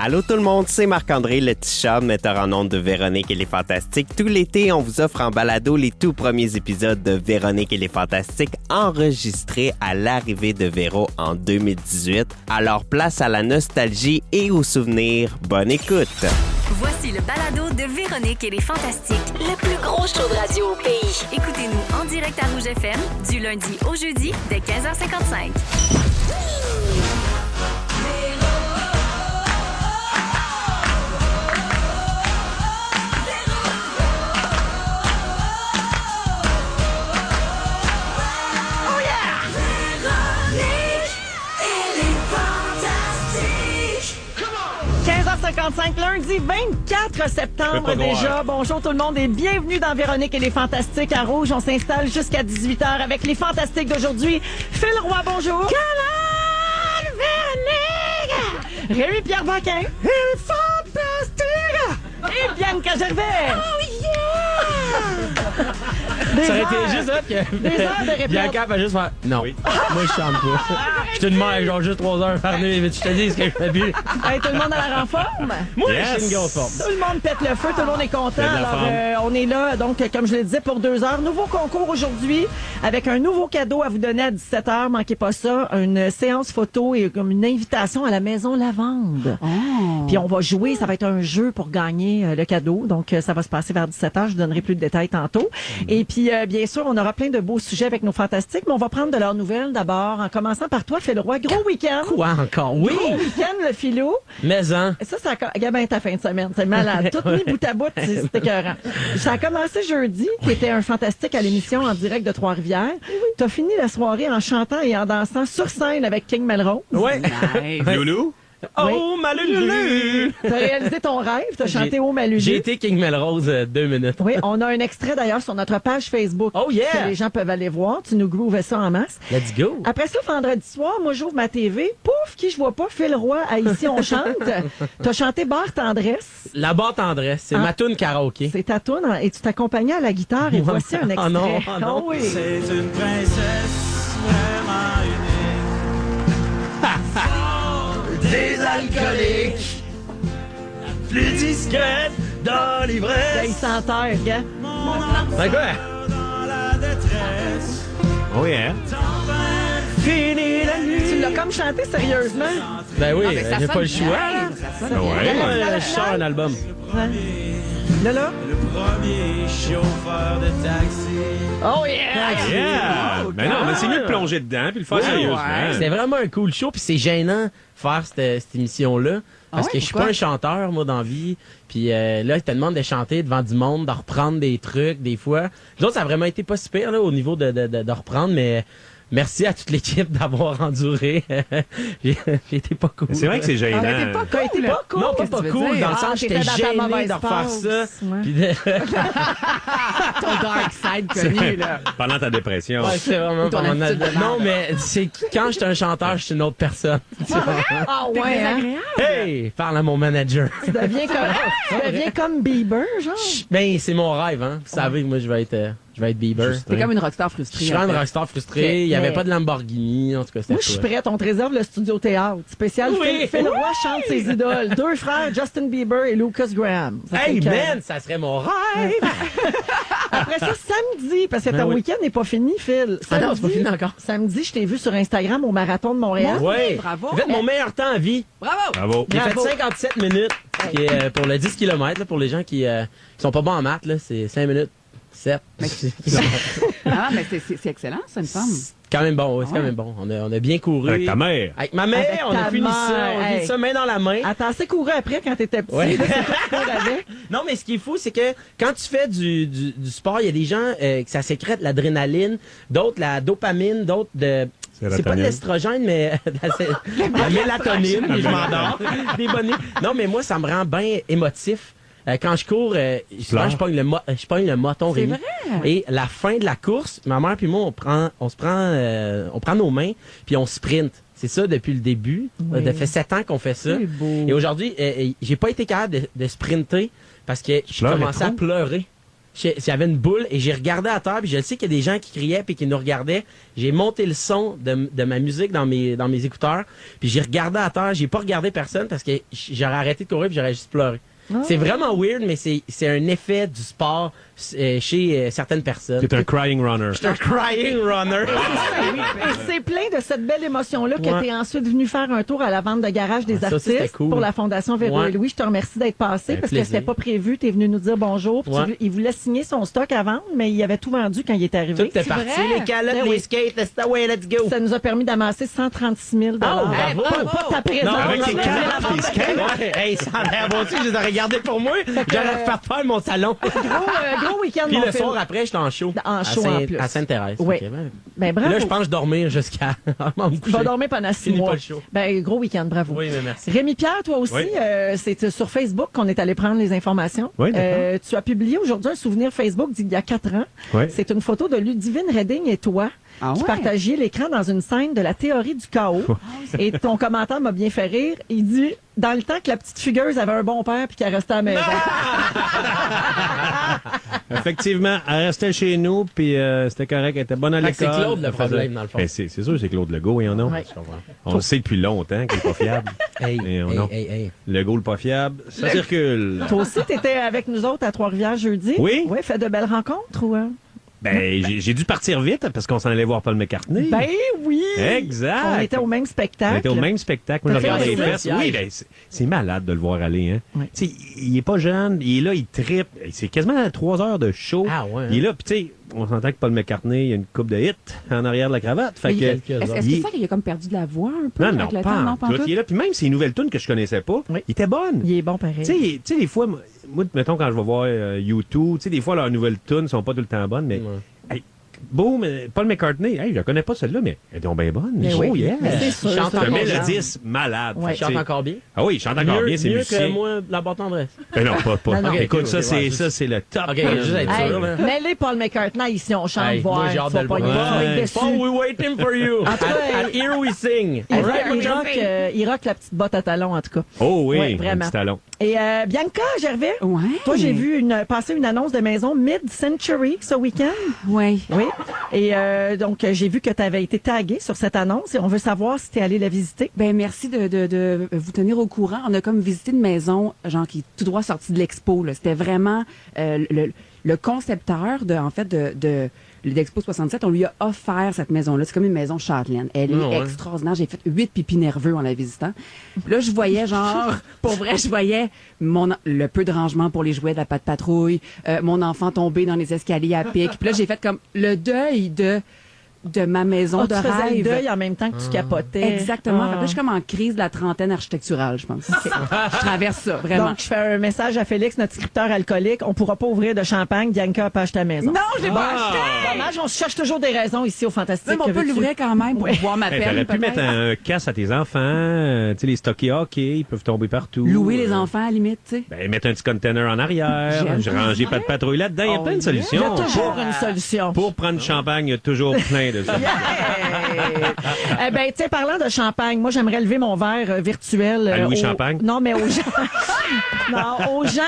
Allô tout le monde, c'est Marc-André, le petit chat, metteur en ondes de Véronique et les Fantastiques. Tout l'été, on vous offre en balado les tout premiers épisodes de Véronique et les Fantastiques enregistrés à l'arrivée de Véro en 2018. Alors place à la nostalgie et aux souvenirs. Bonne écoute! Voici le balado de Véronique et les Fantastiques, le plus gros show de radio au pays. Écoutez-nous en direct à Rouge FM, du lundi au jeudi, dès 15h55. 55 lundi 24 septembre déjà. Bonjour tout le monde et bienvenue dans Véronique et les Fantastiques à Rouge. On s'installe jusqu'à 18h avec les Fantastiques d'aujourd'hui. Phil Roy, bonjour. Caroline Véronique. Rémi-Pierre Baquin. Les Fantastiques. Et Bianca Gervais. Oh yeah! Ça aurait été juste hot que des heures de répète. Bianca va juste faire non. Oui. Moi, je chante pas. Je te demande genre juste 3 heures par nuit, mais tu te dis ce que je fais plus. Hey, tout le monde a l'air en forme? Moi, j'ai une grosse forme. Tout le monde pète le feu, tout le monde est content. Alors, on est là, donc, comme je le disais, pour 2 heures. Nouveau concours aujourd'hui, avec un nouveau cadeau à vous donner à 17h. Manquez pas ça. Une séance photo et comme une invitation à la Maison Lavande. Oh. Puis on va jouer, ça va être un jeu pour gagner le cadeau. Donc, ça va se passer vers 17h. Je vous donnerai plus de détails tantôt. Et puis, bien sûr, on aura plein de beaux sujets avec nos fantastiques, mais on va prendre de leurs nouvelles d'abord, en commençant par toi, Phil Roy. Gros week-end. Quoi encore? Oui! Gros week-end, le philo. Mais hein? Ça a Gabin, ta fin de semaine, c'est malade. Tout mis bout à bout, c'est écœurant. Ça a commencé jeudi, qui était un fantastique à l'émission en direct de Trois-Rivières. T'as fini la soirée en chantant et en dansant sur scène avec King Melrose. Ouais. Loulou? Oh, ma Lulu! T'as réalisé ton rêve, t'as chanté Oh ma Lulu. J'ai été King Melrose 2 minutes. Oui, on a un extrait d'ailleurs sur notre page Facebook. Oh yeah! Que les gens peuvent aller voir. Tu nous grooves ça en masse. Let's go! Après ça, vendredi soir, moi j'ouvre ma TV. Pouf, qui je vois pas? Phil Roy à Ici on chante. T'as chanté Barre Tendresse. La barre tendresse, c'est ma toune karaoké. C'est ta toune et tu t'accompagnais à la guitare et voici un extrait. Oh non, oh non. Oh oui. C'est une princesse vraiment unique. Des alcooliques, la plus discrète dans Là, il l'ivresse. s'enterre, gars. C'est quoi? Dans la détresse. Oh yeah! Fini la nuit. Tu l'as comme chanté sérieusement. Ben oui, ça j'ai sonne pas le bien, choix. ça sonne Ouais, bien. je sors un album. Là. Le premier chauffeur de taxi. Oh yeah! Yeah! Ben non, mais c'est mieux de plonger dedans puis le faire sérieusement. C'était vraiment un cool show, puis c'est gênant faire cette émission-là. Parce ouais, que je suis pourquoi? pas un chanteur, moi, dans la vie. Puis là, ils te demandent de chanter devant du monde, de reprendre des trucs, des fois. Les autres, ça a vraiment été pas super, là, au niveau de reprendre, mais merci à toute l'équipe d'avoir enduré. J'ai été pas cool. C'est vrai que c'est gênant. Ah, mais t'es pas T'as été cool. pas cool. Non, Qu'est-ce pas que tu veux cool, dire? dans le sens que t'étais j'étais dans ta gêné mauvaise de refaire passe. ça. Ouais. Puis de... Ton dark side connu, là. Pendant ta dépression. Ouais, c'est vraiment Ton pas mon attitude de merde. Non, mais c'est quand j'étais un chanteur, je suis une autre personne. Ah ouais, hein? Hey! Parle à mon manager. Tu deviens comme Bieber, genre? Ben, c'est mon rêve, hein. Vous savez que moi, je vais être Bieber. T'es comme une rockstar Je frustrée. suis en un fait. rockstar frustré. Ok, Il n'y avait mais- pas de Lamborghini. En tout cas, c'était Moi, je suis chouette. prête. On te réserve le studio théâtre. Spécial Oui. Phil Roy chante ses idoles. 2 frères, Justin Bieber et Lucas Graham. Ça fait Hey, que- man, ça serait mon rêve! Après ça, samedi, parce que Ben ton oui. week-end n'est pas fini, Phil. Ah non, c'est pas fini encore. Samedi, je t'ai vu sur Instagram au Marathon de Montréal. Ouais. bravo. J'ai fait mon meilleur temps à vie. Bravo! Bravo. J'ai fait Bravo. 57 minutes. Qui est, pour le 10 km, là, pour les gens qui sont pas bons en maths, là, c'est 5 minutes. 7. Ah, mais c'est excellent, ça me semble. Quand même bon, ouais, c'est quand même bon. On a bien couru. Avec ta mère. Avec ma mère, Avec on a ta fini mère, ça. On a hey. fini ça main dans la main. Attends, c'est couru après quand t'étais petit. Ouais. Là, c'est toi qui cours avec. Non, mais ce qui est fou, c'est que quand tu fais du sport, il y a des gens que ça sécrète l'adrénaline, d'autres la dopamine, d'autres de... C'est pas de l'estrogène, mais la mélatonine, et je m'endors. Des bonnes nuits. Non, mais moi, ça me rend bien émotif. Quand je cours, souvent, je pogne le moton, C'est Rémi. vrai? Et la fin de la course, ma mère puis moi, on prend nos mains, puis on sprint. C'est ça depuis le début. Oui. Ça fait 7 ans qu'on fait ça. C'est beau. Et aujourd'hui, j'ai pas été capable de sprinter parce que j'ai Pleurais commencé à trop? pleurer. j'avais une boule et j'ai regardé à terre, puis je sais qu'il y a des gens qui criaient puis qui nous regardaient. J'ai monté le son de ma musique dans mes écouteurs, puis j'ai regardé à terre. J'ai pas regardé personne parce que j'aurais arrêté de courir puis j'aurais juste pleuré. C'est vraiment weird, mais c'est un effet du sport chez certaines personnes. C'est un crying runner. Je suis un crying runner. Et c'est plein de cette belle émotion-là que tu es ensuite venu faire un tour à la vente de garage des artistes cool. pour la Fondation Véro et Louis. Je te remercie d'être passé parce que c'était pas prévu. Tu es venu nous dire bonjour. Il voulait signer son stock à vendre, mais il avait tout vendu quand il est arrivé. Tout est parti. Les calottes, les skates, let's go. Ça nous a permis d'amasser 136 000 bravo. Pas ta présence. Non, avec les calottes, les skates. Hey, ça a l'air bon, je les ai regardés pour moi. J'aurais fait faire mon salon. Gros week-end, puis mon le film. soir après, j'étais en show. En show en plus. À Sainte-Thérèse. Oui. Okay, ben, bravo. Là, je pense dormir jusqu'à... Tu vas dormir pendant 6 mois. Pas le show. Ben, gros week-end, bravo. Oui, mais merci. Rémi-Pierre, toi aussi, Oui. c'est sur Facebook qu'on est allé prendre les informations. Oui, d'accord. Tu as publié aujourd'hui un souvenir Facebook d'il y a 4 ans. Oui. C'est une photo de Ludivine Redding et toi qui partagiez l'écran dans une scène de la théorie du chaos. Et ton commentaire m'a bien fait rire. Il dit, dans le temps que la petite fugueuse avait un bon père puis qu'elle restait à la maison. Effectivement, elle restait chez nous, puis c'était correct, elle était bonne à l'école. C'est Claude le problème, dans le fond. Ben, c'est sûr, c'est Claude Legault, et on a. Ouais. On le sait depuis longtemps qu'il n'est pas fiable. Hey. Legault, le pas fiable, ça circule. Toi aussi, tu étais avec nous autres à Trois-Rivières jeudi. Oui. Oui, fait de belles rencontres ou... Ben, j'ai dû partir vite parce qu'on s'en allait voir Paul McCartney. Ben oui! Exact. On était au même spectacle. On était au même spectacle. Moi, je T'as regardais les fait fesses. un Oui, ben, c'est malade de le voir aller. Hein. Oui. Tu sais, il est pas jeune, il est là, il trippe. C'est quasiment 3 heures de show. Ah ouais, hein. Il est là, puis tu sais, on s'entend que Paul McCartney, il y a une coupe de hits en arrière de la cravate. Fait que, Est-ce que c'est ça qu'il a comme perdu de la voix un peu non, avec le pas temps? en Non, pas en tout. tout. Il est là, puis même ces nouvelles tunes que je connaissais pas, Oui. il était bonne. Il est bon pareil. Tu sais, des fois, moi, mettons, quand je vais voir U2, tu sais, des fois, leurs nouvelles tunes sont pas tout le temps bonnes, mais hey, boum, Paul McCartney, hey, je la connais pas celle-là, mais elle est donc bien bonne. Mais Oh, oui. yeah. Mais c'est sûr, chante c'est C'est un bon mélodiste malade. Ouais. Fait que, Chante tu sais, encore bien. Ah oui, il chante encore bien, c'est mieux musicien. que moi, la boîte tendresse. Ben non, pas. Non, non. Écoute, Ok, ça, ok, c'est ouais, ça, c'est le top. Ok, juste être Hey, sûr, là. mêlez Paul McCartney ici, on chante, Hey, voir. moi, j'ai hâte de le Tu vas voir. pas être déçu. Paul, we're waiting for you. En tout cas, At Here We Sing. Il, All right, we're il rock la petite botte à talons, en tout cas. Oh oui, Ouais, un vraiment. petit talon. Et Bianca Gervais, Ouais. toi, j'ai vu passer une annonce de maison Mid-Century ce week-end. Ouais. Oui. Et donc, j'ai vu que tu avais été taguée sur cette annonce et on veut savoir si tu es allé la visiter. Ben merci de vous tenir au courant. On a comme visité une maison genre qui est tout droit sortie de l'expo. Là. C'était vraiment le concepteur de l'Expo 67. On lui a offert cette maison-là. C'est comme une maison châtelaine. Elle est extraordinaire. J'ai fait 8 pipis nerveux en la visitant. Puis là, je voyais genre, pour vrai, je voyais le peu de rangement pour les jouets de la patte patrouille, mon enfant tombé dans les escaliers à pic. Puis là, j'ai fait comme le deuil de ma maison de tu faisais rêve. le deuil en même temps que tu capotais. Exactement. Ah. Fait que là, je suis comme en crise de la trentaine architecturale, je pense. Je traverse ça, vraiment. Donc, je fais un message à Félix, notre scripteur alcoolique. On pourra pas ouvrir de champagne. Bianca pas acheté à la maison. non, je l'ai pas acheté! Dommage, on se cherche toujours des raisons ici au Fantastique. Mais on peut Veux-tu? l'ouvrir quand même pour voir ma Hey, peine. T'aurais pu peut-être. mettre un casse à tes enfants, tu sais, les stockés hockey, ils peuvent tomber partout. Louer les enfants, à la limite, tu sais. Ben, mettre un petit container en arrière, J'aime. ranger pas de patrouille là-dedans, il y a plein de Il y solutions. a toujours une solution. Pour prendre du champagne, il y a toujours plein de solutions. Eh ben, tu sais, parlant de champagne, moi, j'aimerais lever mon verre virtuel. À Louis aux- Champagne? Non, mais aux gens. Non, aux gens,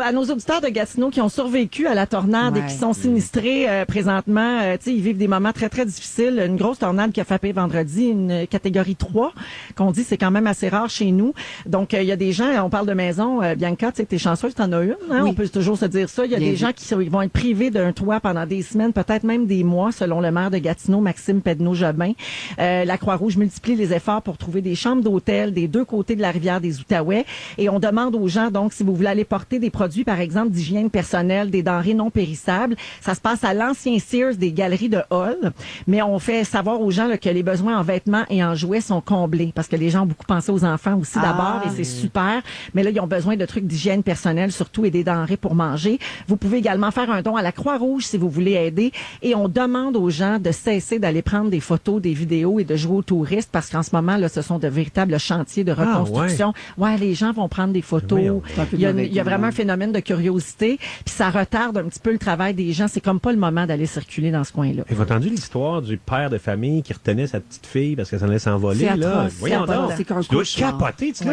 à nos auditeurs de Gatineau qui ont survécu à la tornade et Ouais. qui sont sinistrés présentement. Tu sais, ils vivent des moments très, très difficiles. Une grosse tornade qui a frappé vendredi, une catégorie 3, qu'on dit c'est quand même assez rare chez nous. Donc, il y a des gens, on parle de maison, Bianca, tu sais, t'es chanceuse, t'en as une. Hein? Oui. On peut toujours se dire ça. Il y a Bien des vu. gens qui vont être privés d'un toit pendant des semaines, peut-être même des mois, selon le maire de Gatineau, Maxime Pedneau-Jobin. La Croix-Rouge multiplie les efforts pour trouver des chambres d'hôtel des deux côtés de la rivière des Outaouais. Et on demande aux gens, donc, si vous voulez aller porter des produits, par exemple, d'hygiène personnelle, des denrées non périssables, ça se passe à l'ancien Sears des Galeries de Hall. Mais on fait savoir aux gens là, que les besoins en vêtements et en jouets sont comblés parce que les gens ont beaucoup pensé aux enfants aussi d'abord et c'est super. Mais là, ils ont besoin de trucs d'hygiène personnelle surtout et des denrées pour manger. Vous pouvez également faire un don à la Croix-Rouge si vous voulez aider. Et on demande aux gens de cesser d'aller prendre des photos photos, des vidéos et de jouer aux touristes parce qu'en ce moment, là, ce sont de véritables chantiers de reconstruction. Ouais, les gens vont prendre des photos. Il y a vraiment un phénomène de curiosité, puis ça retarde un petit peu le travail des gens. C'est comme pas le moment d'aller circuler dans ce coin-là. Vous avez entendu l'histoire du père de famille qui retenait sa petite fille parce qu'elle s'en allait s'envoler? C'est là. atroce. Voyons donc. C'est qu'un Tu dois cauchemar. capoter. Tu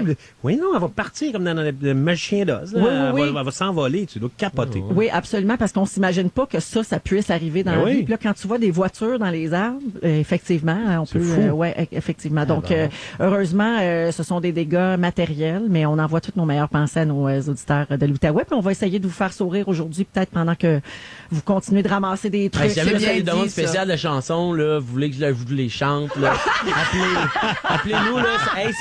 oui, non, elle va partir comme dans le magicien d'Oz. Elle va s'envoler. Tu dois capoter. Oui, absolument, parce qu'on s'imagine pas que ça puisse arriver dans la vie. Puis là, quand tu vois des voitures dans les arbres, effectivement, on peut... effectivement. Donc, heureusement, ce sont des dégâts matériels, mais on envoie toutes nos meilleures pensées à nos auditeurs de l'Outaouais. Puis on va essayer de vous faire sourire aujourd'hui, peut-être pendant que vous continuez de ramasser des trucs. Si jamais vous avez des demandes dit, ça. spéciales de chansons, là, vous voulez que je vous les chante, là, appelez-nous, là. Hey,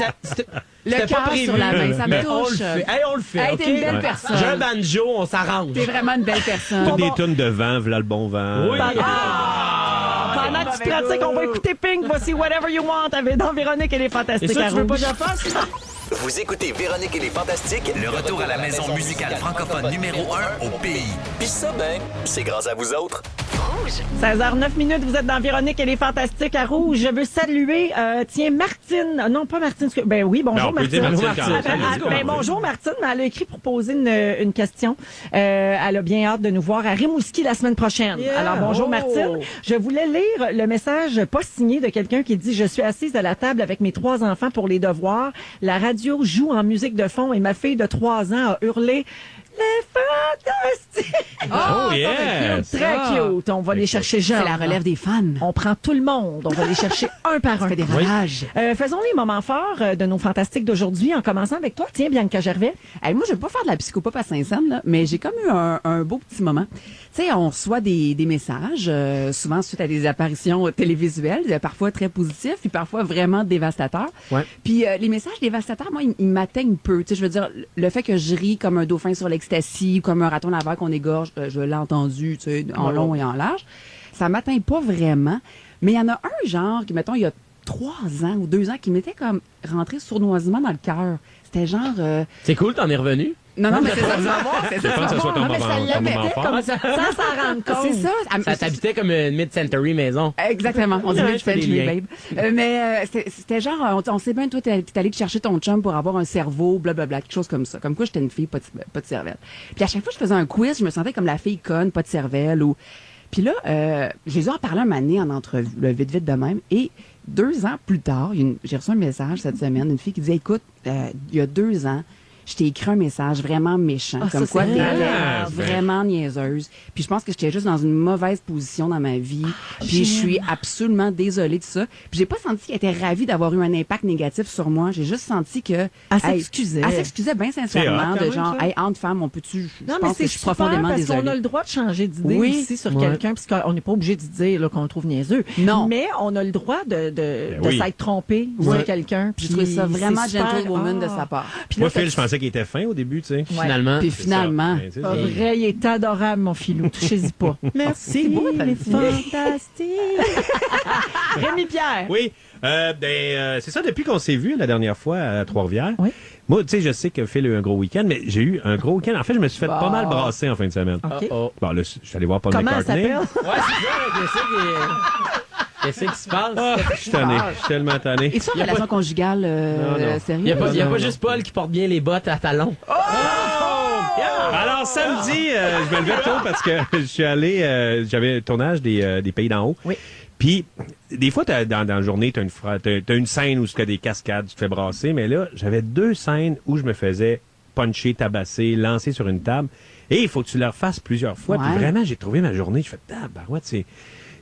Le cœur sur la main, ça me touche. On le fait. Hey, OK? t'es une belle personne. J'ai un banjo, on s'arrange. T'es vraiment une belle personne. Toutes des tunes de vent, voilà le bon vent. Oui. Pendant que tu pratiques, on va écouter Pink. Voici Whatever You Want avec dans Véronique et les Fantastiques. Et ça, à tu veux pas Rouge. que je le fasse? Vous écoutez Véronique et les Fantastiques, le retour à la maison musicale francophone numéro 1 au pays. Puis ça, ben, c'est grâce à vous autres. 16h09, vous êtes dans Véronique et les Fantastiques à Rouge. Je veux saluer, Martine. Non, pas Martine. Ben oui, bonjour on peut dire Martine. Martine quand même. Bonjour Martine. Elle a écrit pour poser une question. Elle a bien hâte de nous voir à Rimouski la semaine prochaine. Yeah. Alors bonjour Martine. Je voulais lire le message pas signé de quelqu'un qui dit « Je suis assise à la table avec mes 3 enfants pour les devoirs. La radio joue en musique de fond et ma fille de 3 ans a hurlé « Les Fantastiques! » Oh, yes! Très cute. On va les chercher jeunes. C'est la relève des fans. On prend tout le monde. On va les chercher un par un. Ça fait des ravages. Faisons les moments forts de nos fantastiques d'aujourd'hui en commençant avec toi. Tiens, Bianca Gervais. Hey, moi, je veux pas faire de la psychopop à Saint-Saëns, là, mais j'ai comme eu un beau petit moment. Tu sais, on reçoit des messages, souvent suite à des apparitions télévisuelles, parfois très positifs, puis parfois vraiment dévastateurs. Ouais. Puis les messages dévastateurs, moi, ils m'atteignent peu. Tu sais, je veux dire, le fait que je ris comme un dauphin sur l'ecstasy, comme un raton laveur qu'on égorge, je l'ai entendu, tu sais, en long et en large. Ça m'atteint pas vraiment. Mais il y en a un genre qui, mettons, il y a 3 ans ou 2 ans, qui m'était comme rentré sournoisement dans le cœur. C'était genre... C'est cool, t'en es revenu? Non, mais c'est ça, c'est Je pense que ce soit ton Non, mais ça moment l'avait fort. comme ça, sans s'en rendre compte. C'est ça. Ça t'habitait comme une mid-century maison. Exactement. On dirait Ouais, que je fais je fais des les babe. Mais c'était genre, on sait bien, toi, t'es allé te chercher ton chum pour avoir un cerveau, blablabla, quelque chose comme ça. Comme quoi, j'étais une fille, pas de cervelle. Puis à chaque fois que je faisais un quiz, je me sentais comme la fille conne, pas de cervelle. Ou... Puis là, je les ai en parlé un moment donné en entrevue, là, vite de même. Et 2 ans plus tard, j'ai reçu un message cette semaine d'une fille qui disait, écoute, il y a 2 ans, je t'ai écrit un message vraiment méchant, comme ça, quoi c'est t'étais grave. vraiment niaiseuse. Puis je pense que j'étais juste dans une mauvaise position dans ma vie. Puis je suis absolument désolée de ça. Puis j'ai pas senti qu'elle était ravie d'avoir eu un impact négatif sur moi. J'ai juste senti que... Elle s'excusait. Elle s'excusait bien sincèrement C'est hot, de quand genre, même, ça. hey, entre femmes, on peut-tu... Je Non, mais pense c'est que je suis super profondément parce désolée. qu'on a le droit de changer d'idée Oui. aussi sur Ouais. quelqu'un, puisqu'on n'est pas obligé de dire là, qu'on le trouve niaiseux. Non. Mais on a le droit de oui. s'être trompé Ouais. sur quelqu'un. J'ai trouvé ça puis vraiment c'est super. gentlewoman de sa part. Puis là, Moi, Phil, je pensais qu'il était fin au début, tu sais. Finalement. Puis C'est finalement... ça. Ben, c'est Pas ça. vrai, il est adorable, mon filou. Touchez-y pas. Merci. C'est beau, les t'as fantastiques. Rémi Pierre. Oui, c'est ça, depuis qu'on s'est vu la dernière fois à Trois-Rivières. Oui. Moi, tu sais, je sais que Phil a eu un gros week-end, mais j'ai eu un gros week-end. En fait, je me suis fait pas mal brasser en fin de semaine. OK. Oh. Bon, là, je suis allé voir Paul Comment elle McCartney. s'appelle? Ouais, c'est ça, qu'est-ce qui se passe? Ah, je suis tanné. Je suis tellement tanné. Et ça, en relation conjugale, non. sérieux? Il n'y a Non. pas juste Paul qui porte bien les bottes à talons. Alors, samedi, je me levais tôt parce que je suis allé, j'avais un tournage des Pays d'en haut. Oui. Puis, des fois, dans la journée, t'as une scène où tu as des cascades, tu te fais brasser, mais là, j'avais 2 scènes où je me faisais puncher, tabasser, lancer sur une table. Et il faut que tu le refasses plusieurs fois. Ouais. Puis vraiment, j'ai trouvé ma journée, je fais,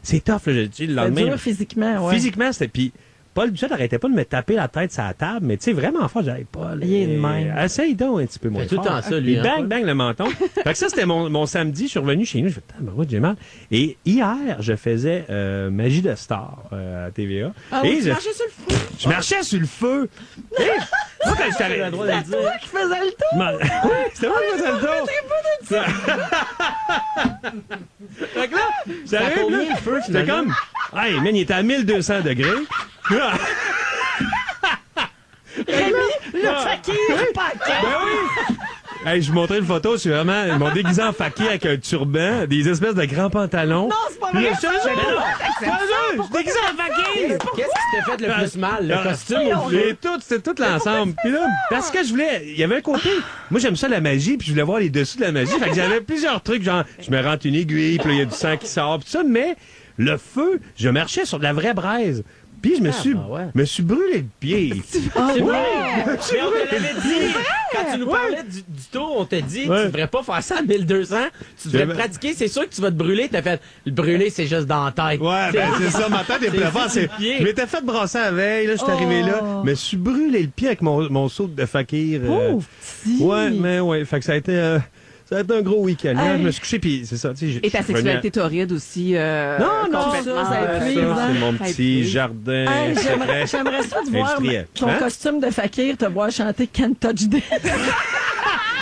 c'est tough, là. Le C'est lendemain, dur physiquement, ouais. physiquement, c'était... Puis, Paul Duchet n'arrêtait pas de me taper la tête sur la table, mais tu sais, vraiment fort, j'avais Paul. Il est de même. Essaye donc un petit peu moins Fait tout le fort. temps ça, lui, Puis hein, bang, Paul? bang, le menton. Fait que ça, c'était mon samedi. Je suis revenu chez nous. Je fais, j'ai mal. Et hier, je faisais Magie de Star à TVA. Et tu marchais sur le feu. je marchais sur le feu. Et moi, quand j'étais le droit de le dire. Toi qui faisais le tour. C'était moi qui faisais le tour. Fait que là, j'arrive, combien là, le feu, C'était finalement? comme, hey, man, il était à 1200 degrés. Rémi, le fakir paquet. Ben oui! Hey, je vous montrais une photo, c'est vraiment, ils m'ont déguisé en fakir avec un turban, des espèces de grands pantalons. Non, c'est pas vrai. Je déguisé en fakir. Qu'est-ce qui t'a fait le plus mal? Le costume C'était tout l'ensemble. Puis là, parce que je voulais, il y avait un côté, moi j'aime ça la magie, puis je voulais voir les dessous de la magie. Fait que j'avais plusieurs trucs, genre, je me rentre une aiguille, puis là, il y a du sang qui sort, puis ça, mais le feu, je marchais sur de la vraie braise. Puis je me suis brûlé le pied. C'est vrai! Mais on te l'avait dit! Quand tu nous parlais du tour, on t'a dit, tu devrais pas faire ça à 1200. Tu devrais te pratiquer, c'est sûr que tu vas te brûler. T'as fait, le brûler, c'est juste dans la tête. Ouais, ben c'est ça, ma tête est plafond. Je m'étais fait brasser la veille, là, je suis arrivé là. Je me suis brûlé le pied avec mon saut de fakir. Pauvre petit! Ouais, fait que ça a été... Ça a été un gros week-end. Hey. Je me suis couché, puis c'est ça. Et ta sexualité torride aussi. Non, ça épuise. C'est mon petit jardin. Hey, j'aimerais ça de voir ton costume de fakir te voir chanter Can't Touch This.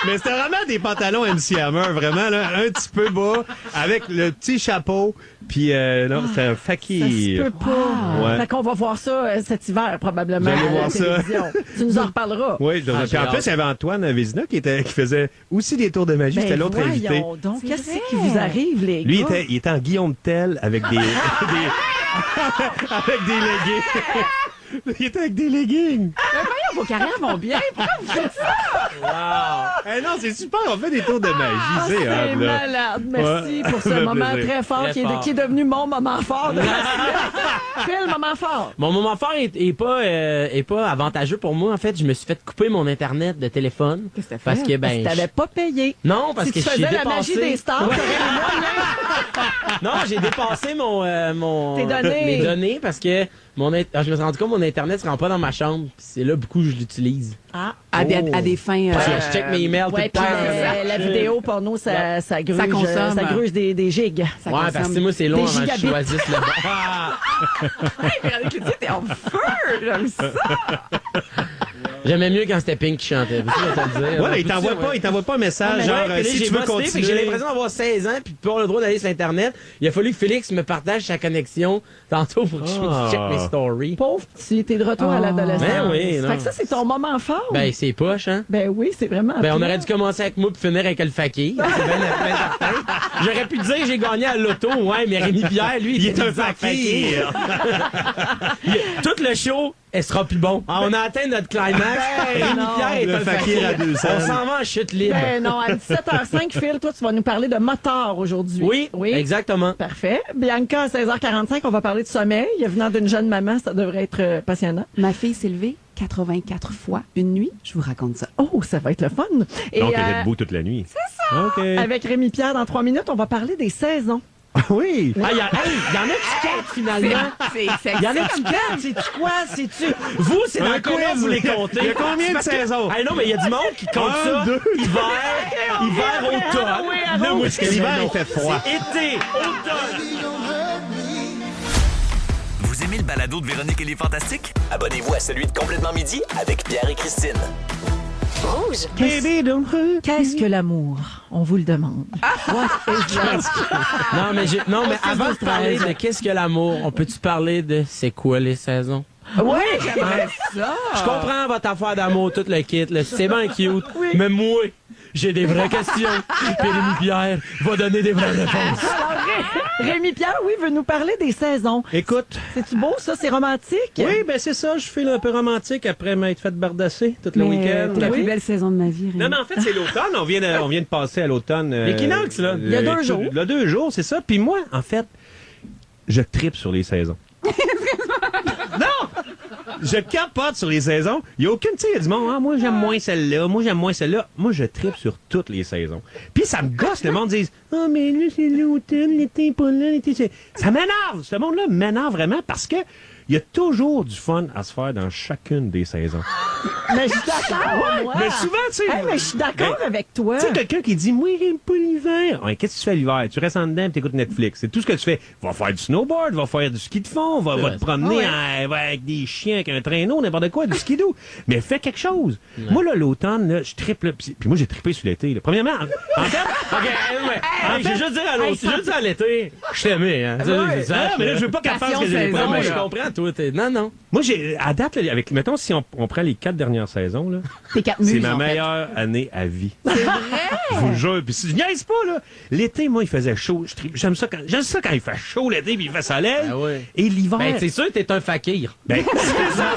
Mais c'était vraiment des pantalons MC Hammer, vraiment, là, un petit peu bas, avec le petit chapeau, puis non, c'était un fakir. Ça se peut pas. Ouais. Fait qu'on va voir ça cet hiver, probablement, à la télévision. Tu nous en reparleras. Oui, puis en plus, il y avait Antoine Vézina qui faisait aussi des tours de magie. C'était l'autre invité. Donc, qu'est-ce qui vous arrive, les gars? Lui, il était en Guillaume Tell avec des... avec des leggings. Il était avec des leggings. Mais voyons, vos carrières vont bien. Pourquoi vous faites ça? Wow! Non, c'est super. On fait des tours de magie. C'est malade. Merci pour ce moment très fort qui est devenu mon moment fort. Quel moment fort? Mon moment fort est pas avantageux pour moi. En fait, je me suis fait couper mon Internet de téléphone. Qu'est-ce que parce que tu t'avais pas payé. Non, parce si que tu faisais la magie des stars. Non, j'ai dépassé mes données parce que je me suis rendu compte que mon Internet se rend pas dans ma chambre. C'est là beaucoup que je l'utilise. À des fins... je check mes emails tout le temps. La vidéo porno, ça gruge. Ça consomme. Ça gruge des gigs. Ça consomme. Parce que moi, c'est long avant que je choisisse le bon. Hey, Véronique Cloutier, t'es en feu! J'aime ça! J'aimais mieux quand c'était Pink qui chantait. Ouais, il t'envoie pas un message genre si tu veux continuer. J'ai l'impression d'avoir 16 ans puis de pas avoir le droit d'aller sur Internet. Il a fallu que Félix me partage sa connexion tantôt pour que je check mes stories. Pauvre petit, t'es de retour à l'adolescence. Ben oui, non. Fait que ça, c'est ton moment fort. Ben, c'est poche, hein? Ben oui, c'est vraiment. Ben, on aurait dû commencer avec moi puis finir avec le fakir. C'est bien certain. J'aurais pu dire j'ai gagné à l'auto, ouais, mais Rémi Pierre, lui, il est un fakir. Tout le show, elle sera plus bon. On a atteint notre climax. Rémi Pierre est le un fakir à 200. On s'en va en chute libre. Ben non, à 17h05, Phil, toi, tu vas nous parler de motard aujourd'hui. Oui, exactement. Parfait. Bianca, à 16h45, on va parler de sommeil. Venant d'une jeune maman, ça devrait être passionnant. Ma fille s'est levée 84 fois une nuit. Je vous raconte ça. Oh, ça va être le fun. Et, donc, elle est debout toute la nuit. C'est ça. Okay. Avec Rémi Pierre, dans 3 minutes, on va parler des saisons. Oui! Il y en a qui quatre, finalement. Il y en a qui quatre. C'est-tu quoi? Vous, c'est dans quoi vous les comptez? Il y a combien de saisons? Non, mais il y a du monde qui compte ça. Hiver, automne. Là, moi, l'hiver, il fait froid. Été, automne. Vous aimez le balado de Véronique et les Fantastiques? Abonnez-vous à celui de Complètement Midi avec Pierre et Christine. Rouge. Qu'est-ce que l'amour? On vous le demande. Non, mais avant de parler de qu'est-ce que l'amour, on peut-tu parler de c'est quoi les saisons? Oui, j'aimerais ça. Je comprends votre affaire d'amour, tout le kit, c'est bien cute, mais moi, j'ai des vraies questions. Puis Rémi Pierre va donner des vraies réponses. Alors, Rémi Pierre, veut nous parler des saisons. Écoute. C'est-tu beau, ça? C'est romantique? Oui, ben c'est ça. Je file un peu romantique après m'être fait bardasser tout le week-end. C'est la plus belle saison de ma vie, Rémi. Non, mais en fait, c'est l'automne. On vient de passer à l'automne. L'équinoxe, là. Il y a 2 jours. Il y a 2 jours, c'est ça. Puis moi, en fait, je tripe sur les saisons. Non! Je capote sur les saisons. Il n'y a aucune, tu sais, il y a du monde, moi j'aime moins celle-là, moi j'aime moins celle-là. Moi, je tripe sur toutes les saisons. Puis ça me gosse, le monde dit mais là, c'est l'automne, l'été est pas là, l'été, c'est... Ça m'énerve! Ce monde-là m'énerve vraiment parce que il y a toujours du fun à se faire dans chacune des saisons. Mais je suis d'accord, moi. Mais souvent, tu sais... mais je suis d'accord avec toi. Tu sais, quelqu'un qui dit, moi, j'aime pas l'hiver. Ouais, qu'est-ce que tu fais l'hiver? Tu restes en dedans et t'écoutes Netflix. C'est tout ce que tu fais. Va faire du snowboard, va faire du ski de fond, va te promener avec des chiens, avec un traîneau, n'importe quoi, du skidoo. Mais fais quelque chose. Ouais. Moi, là, l'automne, là, je trippe, là, puis moi, j'ai trippé sur l'été. Là. Premièrement, en fait... OK, j'ai juste dire à l'été, je t'aimais, hein. mais là, je veux pas qu'elle fasse ce que j'ai pas. Mais je comprends. toi, t'es... Non. Moi, à date, là, mettons, si on prend les 4 dernières saisons, là, T'es 4 c'est muses, ma en fait. meilleure année à vie. C'est vrai? Je vous le jure. Puis si je niaise pas, là, l'été, moi, il faisait chaud. J'aime ça quand il fait chaud l'été puis il fait soleil. Ah ouais. Et l'hiver... Ben, c'est sûr que t'es un fakir. Ben, C'est ça,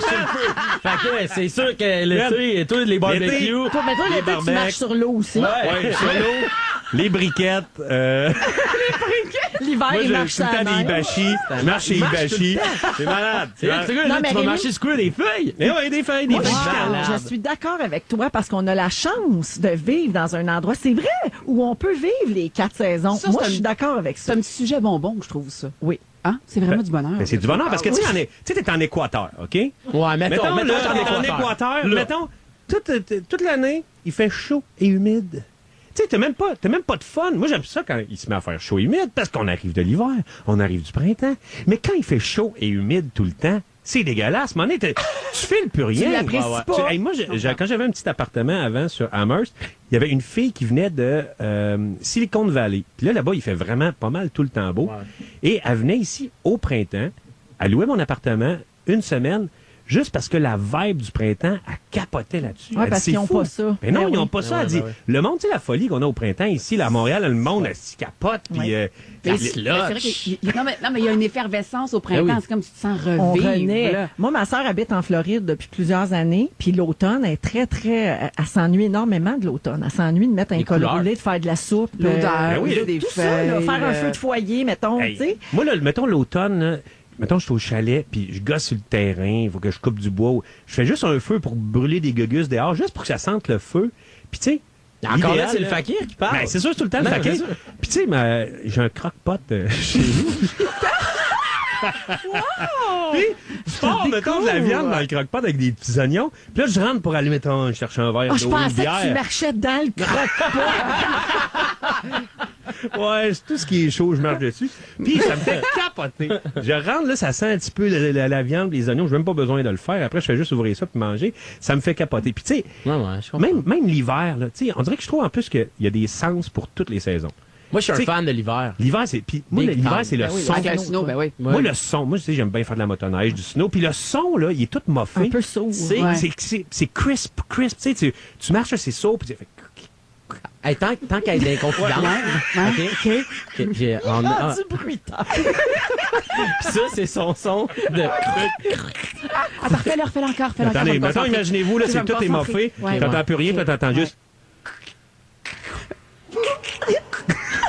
fait que c'est sûr que l'été, et toi, les barbecues... L'été, Toi, mais toi, Les l'été, tu barbecs. marches sur l'eau aussi. ouais, sur l'eau, les briquettes, L'hiver, moi, il je marche suis tout le sur la temps des neige. Ibashi. Je marche chez Ibashi. C'est malade. C'est là, Non, mais tu vas Rémi- marcher sur des feuilles. Eh ouais, des feuilles, des Moi, briquettes. je suis d'accord avec toi parce qu'on a la chance de vivre dans un endroit, c'est vrai, où on peut vivre les 4 saisons. Ça, Moi, c'est je suis d'accord avec C'est ça. un petit sujet bonbon, je trouve ça. Oui. Hein? C'est vraiment du bonheur. Mais c'est du bonheur parce que tu sais, t'es en Équateur, OK? Ouais, mettons, là, t'es en Équateur, mettons, toute l'année, il fait chaud et humide. Tu sais, t'as même pas de fun. Moi, j'aime ça quand il se met à faire chaud et humide parce qu'on arrive de l'hiver, on arrive du printemps. Mais quand il fait chaud et humide tout le temps, c'est dégueulasse. Mon tu files plus rien. l'apprécies pas. Hey, moi, quand j'avais un petit appartement avant sur Amherst, il y avait une fille qui venait de Silicon Valley. Puis là-bas, il fait vraiment pas mal tout le temps beau. Et elle venait ici au printemps. Elle louait mon appartement une semaine juste parce que la vibe du printemps, elle capotait là-dessus. Ouais, Elle parce dit, qu'ils n'ont c'est fou. pas ça. Mais non, Ben ils n'ont oui. pas ça. Ouais, Elle dit, ben ouais. le monde, tu sais, la folie qu'on a au printemps ici, là, à Montréal, le monde, elle s'y capote. Puis, Mais c'est vrai non, mais il y a une effervescence au printemps. Ben oui. C'est comme si tu te sens On revivre. renaît. là. Moi, ma sœur habite en Floride depuis plusieurs années, puis l'automne est très, très... Elle s'ennuie énormément de l'automne. Elle s'ennuie de mettre un Les col couleurs. roulé, de faire de la soupe. L'odeur, Ben oui, des tout ça, là, feuilles, faire un feu de foyer, mettons, Hey, tu sais. moi, là, mettons l'automne, là, mettons, je suis au chalet, puis je gosse sur le terrain, il faut que je coupe du bois. Je fais juste un feu pour brûler des gugus dehors, juste pour que ça sente le feu. Puis, tu sais... Encore là, l'idéal, c'est le fakir qui parle. Ben, c'est sûr, c'est tout le temps le Non, fakir. c'est sûr. Puis, tu sais, j'ai un croque-pot chez nous. Puis, je pars, mettons, de la viande dans le croque-pot avec des petits oignons. Puis là, je rentre pour aller, mettons, chercher un verre Ah, je d'eau, pensais une que tu bière. marchais dans le croque. Ouais, c'est tout ce qui est chaud, je marche dessus. Puis ça me fait capoter. Je rentre, là, ça sent un petit peu la viande, les oignons. J'ai même pas besoin de le faire. Après, je fais juste ouvrir ça puis manger. Ça me fait capoter. Puis tu sais, Ouais, je comprends. même l'hiver, là, tu sais, on dirait que je trouve en plus qu'il y a des sens pour toutes les saisons. Moi, je suis un T'sais, fan de l'hiver. L'hiver, c'est... Puis moi, Big l'hiver, fan. c'est le Ben oui, son. Avec un snow, ben oui. Moi, le son, moi, tu sais, j'aime bien faire de la motoneige, du snow. Puis le son, là, il est tout moffé. Un peu sourd. C'est Ouais. c'est crisp. Tu sais, tu marches, c'est sourd, puis tu fais... Hey, tant qu'elle est dans confidence. OK? Ah, du bruitage. Puis ça, c'est son son de... Ah, parfait, là, refais-le encore. Fais-le encore, Attendez, je vais me maintenant, concentrer. imaginez-vous, là, Je vais c'est me tout est concentrer. moffé. Ouais. T'entends plus rien, puis t'entends juste...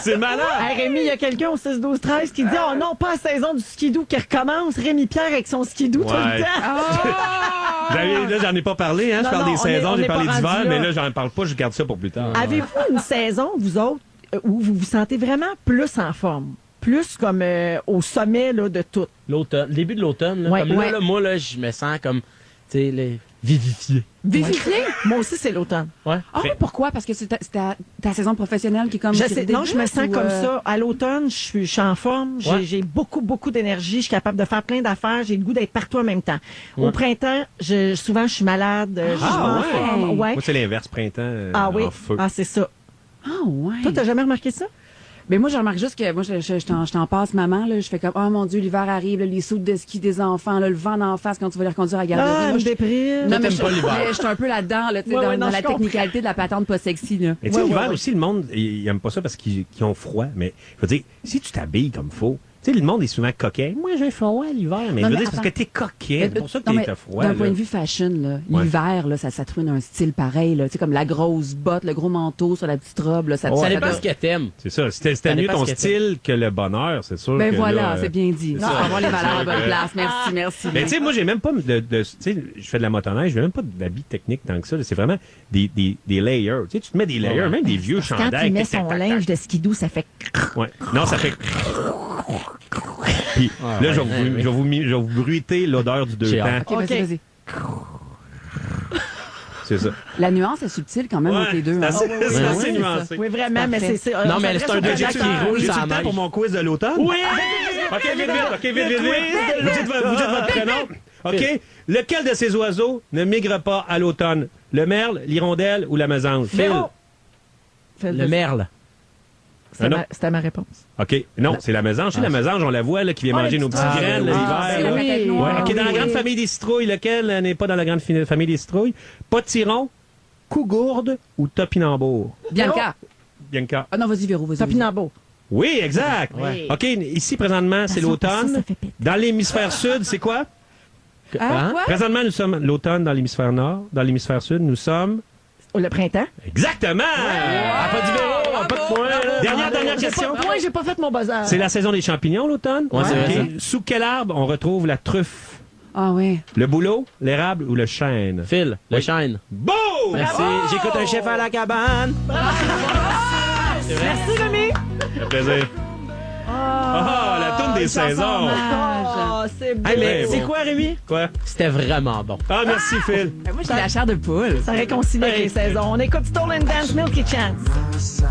C'est malade! Hey, Rémi, il y a quelqu'un au 6-12-13 qui dit « Oh non, pas la saison du skidoo qui recommence. Rémi Pierre avec son skidoo tout Ouais. le temps. Là, j'en ai pas parlé, hein. Non, Je parle non, des on saisons, est j'ai parlé pas d'hiver, rendu mais là. là, j'en parle pas, je garde ça pour plus tard. Avez-vous une saison, vous autres, où vous vous sentez vraiment plus en forme? Plus comme au sommet là, de tout. L'automne, le début de l'automne. Là, Ouais, comme ouais. là, moi, là, je me sens comme, tu sais, vivifié. Vivifié? Moi aussi, c'est l'automne. Ouais. Ah oui, pourquoi? Parce que c'est ta saison professionnelle qui est comme... Je qui sais, non, je me débute, sens ou, comme ça. À l'automne, je suis en forme. Ouais. J'ai beaucoup, beaucoup d'énergie. Je suis capable de faire plein d'affaires. J'ai le goût d'être partout en même temps. Au Ouais. printemps, souvent, je suis malade. Je suis pas en ouais? forme. Ouais. Moi, c'est l'inverse, printemps, Ah oui. en feu. Ah, c'est ça. Ah ouais. Toi, t'as jamais remarqué ça? Mais moi, je remarque juste que moi, je t'en passe, maman. Là, je fais comme, oh mon Dieu, l'hiver arrive, là, les sauts de ski des enfants, là, le vent d'en face quand tu vas les reconduire à la garderie. Ah, Moi, me je- déprime. Non, mais t'aimes pas l'hiver. je suis un peu là-dedans, là, tu sais, Ouais, dans, ouais, non, dans la je comprends. technicalité de la patente pas sexy, là. Mais tu sais, Ouais, l'hiver ouais, aussi, le monde, ils aiment pas ça parce qu'ils ont froid. Mais je veux dire, si tu t'habilles comme faut, tu sais, le monde est souvent coquet. Moi, j'ai froid l'hiver. Mais Non, je veux mais dire, c'est parce que attends. t'es coquet. C'est pour ça que Non, mais t'as froid. d'un là. point de vue fashion, là, Ouais. l'hiver, là, ça truine un style pareil, là. Tu sais, comme la grosse botte, le gros manteau sur la petite robe, là. Ça dépend ce que t'aimes. C'est ça. C'était Ça mieux dépend ton ce que style que le bonheur, c'est sûr. Ben que voilà, là, c'est bien dit. c'est Non, ça. avoir les valeurs à C'est bonne que- place. Merci. Mais tu sais, moi, j'ai même pas tu sais, je fais de la motoneige, j'ai même pas d'habits techniques tant que ça. C'est vraiment des layers. Tu sais, tu te mets des layers, Ouais. même des vieux Quand chandails. il met tac, tac, son tac, linge de skidoo, ça fait... tac. Ouais. Non, ça fait... Puis là, je vais vous bruiter l'odeur du deux J'ai temps. hâte. OK, vas-y, OK. vas-y. C'est ça. La nuance est subtile quand même Ouais, entre les deux. c'est hein. assez- Ouais, c'est ouais, assez c'est nuancé. ça. Oui, vraiment, mais Parfait. c'est... Non, mais c'est un reste jet au qui Canada. roule J'ai-tu sans le temps neige. pour mon quiz de l'automne? Oui! OK, vite. Vous dites votre prénom. OK. Lequel de ces oiseaux ne migre pas à l'automne? Le merle, l'hirondelle ou la mésange? Phil. Véro. Le merle. C'était ma réponse. OK. Non, c'est la mésange. Tu sais, la mésange, on la voit, là, qui vient manger nos petites graines l'hiver. c'est la tête noire. OK, dans la grande famille des citrouilles, lequel n'est pas dans la grande famille des citrouilles? Potiron, cougourde ou topinambour? Bianca. Bianca. Ah non, vas-y, Véro, vas-y. Topinambour. Oui, exact. Oui. OK, ici, présentement, c'est l'automne. ça fait péter. Dans l'hémisphère sud, c'est quoi? Ah, quoi? Présentement, nous sommes l'automne dans l'hémisphère nord. Dans l'hémisphère sud, nous sommes... Le printemps. Exactement! Ah, pas du véro, pas de point. là. Dernière question. Moi, j'ai pas fait mon buzzer. C'est la saison des champignons, l'automne? Ouais, c'est vrai, OK. Sous quel arbre on retrouve la truffe? Ah oui. Le bouleau, l'érable ou le chêne? Phil, le chêne. Boum! Merci. J'écoute un chef à la cabane. Merci, Rémi. Ça fait plaisir. Ah, la tourne des saisons. Oh, c'est beau. Hey, mais Ouais, c'est bon. quoi, Rémi? Quoi? C'était vraiment bon. Ah, merci, Phil. Moi, j'ai la chair de poule. Ça réconcilie avec les saisons. On écoute Stolen Dance, Milky Chance.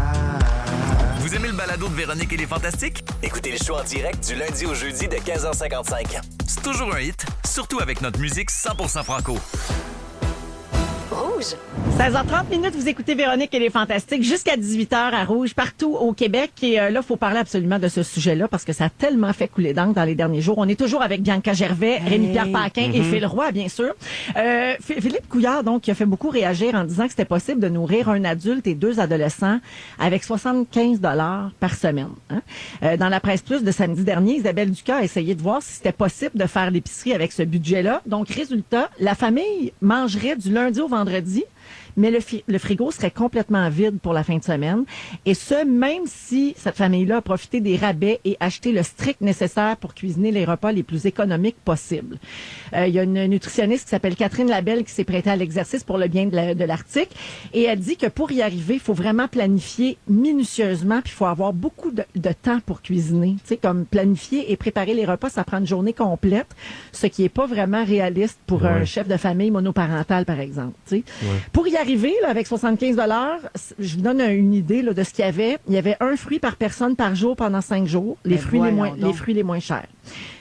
Vous aimez le balado de Véronique et les Fantastiques? Écoutez le show en direct du lundi au jeudi de 15h55. C'est toujours un hit, surtout avec notre musique 100% franco. Rouge. 16h30 minutes, vous écoutez Véronique et les Fantastiques jusqu'à 18h à Rouge, partout au Québec. Et là, il faut parler absolument de ce sujet-là parce que ça a tellement fait couler d'encre dans les derniers jours. On est toujours avec Bianca Gervais, Rémi-Pierre Paquin et Phil Roy, bien sûr. Philippe Couillard, donc, qui a fait beaucoup réagir en disant que c'était possible de nourrir un adulte et 2 adolescents avec 75 $ par semaine. Hein? Dans la presse plus de samedi dernier, Isabelle Ducas a essayé de voir si c'était possible de faire l'épicerie avec ce budget-là. Donc, résultat, la famille mangerait du lundi au vendredi, mais le frigo serait complètement vide pour la fin de semaine. Et ce, même si cette famille-là a profité des rabais et acheté le strict nécessaire pour cuisiner les repas les plus économiques possibles. Il y a une nutritionniste qui s'appelle Catherine Labelle qui s'est prêtée à l'exercice pour le bien de l'article. Et elle dit que pour y arriver, il faut vraiment planifier minutieusement, puis il faut avoir beaucoup de temps pour cuisiner. Tu sais, comme planifier et préparer les repas, ça prend une journée complète, ce qui est pas vraiment réaliste pour un chef de famille monoparental, par exemple. Tu sais. Pour y arriver, là, avec 75 $, je vous donne une idée là, de ce qu'il y avait. Il y avait un fruit par personne par jour pendant 5 jours. Les fruits les moins chers.